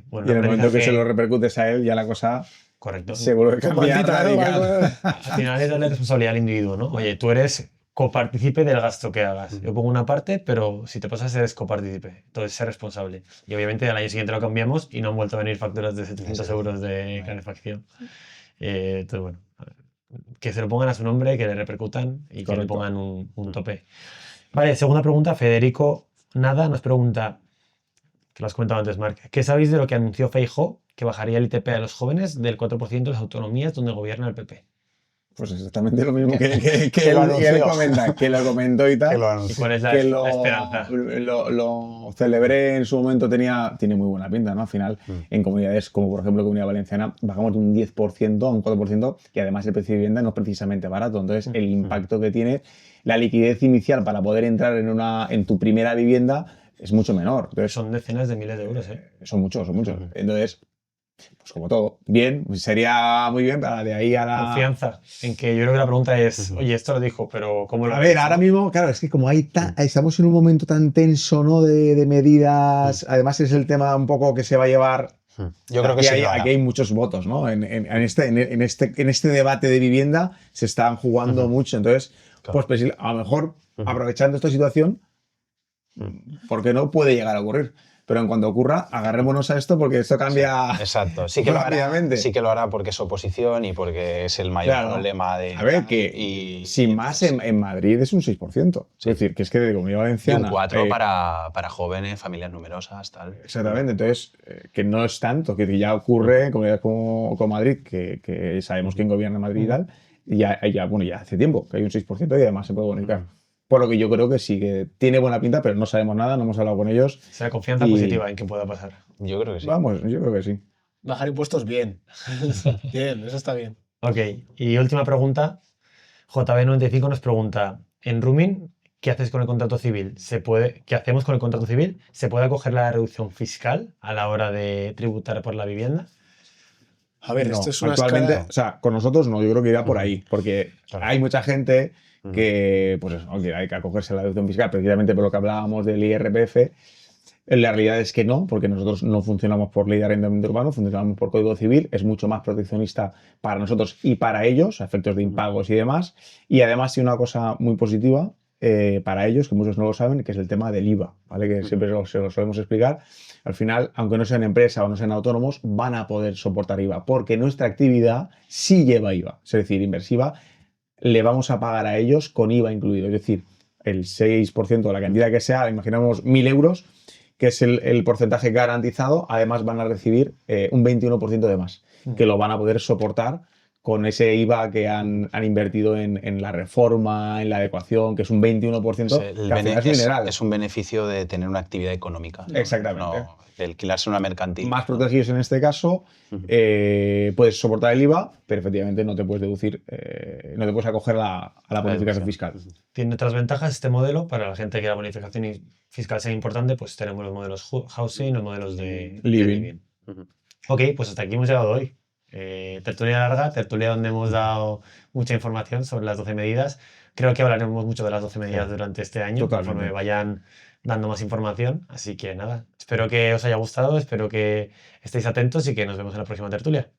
Bueno, Y un en el momento que se lo aprendizaje repercutes a él, ya la cosa correcto. se vuelve a cambiar Maldita, ¿no? radical. Al final es darle responsabilidad al individuo, ¿no? Oye, tú eres copartícipe del gasto que hagas. Yo pongo una parte, pero si te pasas eres copartícipe. Entonces, ser responsable. Y obviamente al año siguiente lo cambiamos y no han vuelto a venir facturas de 700 euros de calefacción. Entonces, bueno, que se lo pongan a su nombre, que le repercutan y que le Correcto. pongan un tope. Vale, segunda pregunta. Federico Nada nos pregunta, que lo has comentado antes, Marc, ¿qué sabéis de lo que anunció Feijóo, que bajaría el ITP a los jóvenes del 4% de las autonomías donde gobierna el PP? Pues exactamente lo mismo que Que lo él anunció. comenta, que lo comentó y tal. Que lo ¿Y anunció. cuál es la, Que la esperanza? lo celebré en su momento, tiene muy buena pinta, ¿no? Al final, en comunidades como por ejemplo Comunidad Valenciana, bajamos de un 10% a un 4%, y además el precio de vivienda no es precisamente barato. Entonces, el impacto que tiene, la liquidez inicial para poder entrar en tu primera vivienda es mucho menor. Entonces, Son decenas de miles de euros, ¿eh? son muchos. Entonces, pues como todo, bien, pues sería muy bien, pero de ahí a la... Confianza. En que yo creo que la pregunta es, oye, esto lo dijo, pero ¿cómo lo A ves, ver, no? ahora mismo, claro, es que como estamos en un momento tan tenso, ¿no? De medidas, además es el tema un poco que se va a llevar. Yo creo que Aquí sí. lo hará. aquí hay muchos votos, ¿no? En este debate de vivienda se están jugando mucho. Entonces, Claro. pues a lo mejor aprovechando esta situación, porque no puede llegar a ocurrir. Pero en cuanto ocurra, agarrémonos a esto porque esto cambia Exacto. Sí que lo hará. rápidamente. Sí que lo hará porque es oposición y porque es el mayor Claro. problema de. A ver, que y, sin más, en Madrid es un 6%. Es decir, que es que de Comunidad y un Valenciana... 4 para jóvenes, familias numerosas, tal. Exactamente, entonces, que no es tanto, que ya ocurre en comunidades como Madrid, que sabemos quién gobierna Madrid y tal, y ya hace tiempo que hay un 6% y además se puede bonificar. Por lo que yo creo que sí, que tiene buena pinta, pero no sabemos nada, no hemos hablado con ellos. Será confianza positiva en que pueda pasar. Yo creo que sí. Vamos, yo creo que sí. Bajar impuestos, bien. Bien, eso está bien. Ok, y última pregunta. JB95 nos pregunta, en Rooming, ¿qué haces con el contrato civil? ¿Qué hacemos con el contrato civil? ¿Se puede acoger la reducción fiscal a la hora de tributar por la vivienda? A ver, No, esto es una actualmente, escala... o sea, con nosotros no, yo creo que irá por ahí, porque Claro. hay mucha gente que, pues eso, que hay que acogerse a la deducción fiscal, precisamente por lo que hablábamos del IRPF. La realidad es que no, porque nosotros no funcionamos por ley de arrendamiento urbano, funcionamos por Código Civil, es mucho más proteccionista para nosotros y para ellos, a efectos de impagos y demás. Y además tiene una cosa muy positiva para ellos, que muchos no lo saben, que es el tema del IVA, ¿vale? Que siempre se lo solemos explicar. Al final, aunque no sean empresa o no sean autónomos, van a poder soportar IVA, porque nuestra actividad sí lleva IVA, es decir, inversiva, le vamos a pagar a ellos con IVA incluido, es decir, el 6% de la cantidad que sea, imaginamos 1.000 euros, que es el porcentaje garantizado, además van a recibir un 21% de más, que lo van a poder soportar con ese IVA que han invertido en la reforma, en la adecuación, que es un 21%, que al final es mineral. Es un beneficio de tener una actividad económica. Exactamente. No de alquilarse una mercantil. Más protegidos en este caso, puedes soportar el IVA, pero efectivamente no te puedes deducir, no te puedes acoger a la bonificación fiscal. Tiene otras ventajas este modelo para la gente que la bonificación fiscal sea importante, pues tenemos los modelos housing, los modelos de Living. Ok, pues hasta aquí hemos llegado hoy. Tertulia larga, tertulia donde hemos dado mucha información sobre las 12 medidas. Creo que hablaremos mucho de las 12 medidas durante este año, Totalmente. conforme vayan dando más información. Así que nada, espero que os haya gustado, espero que estéis atentos y que nos vemos en la próxima tertulia.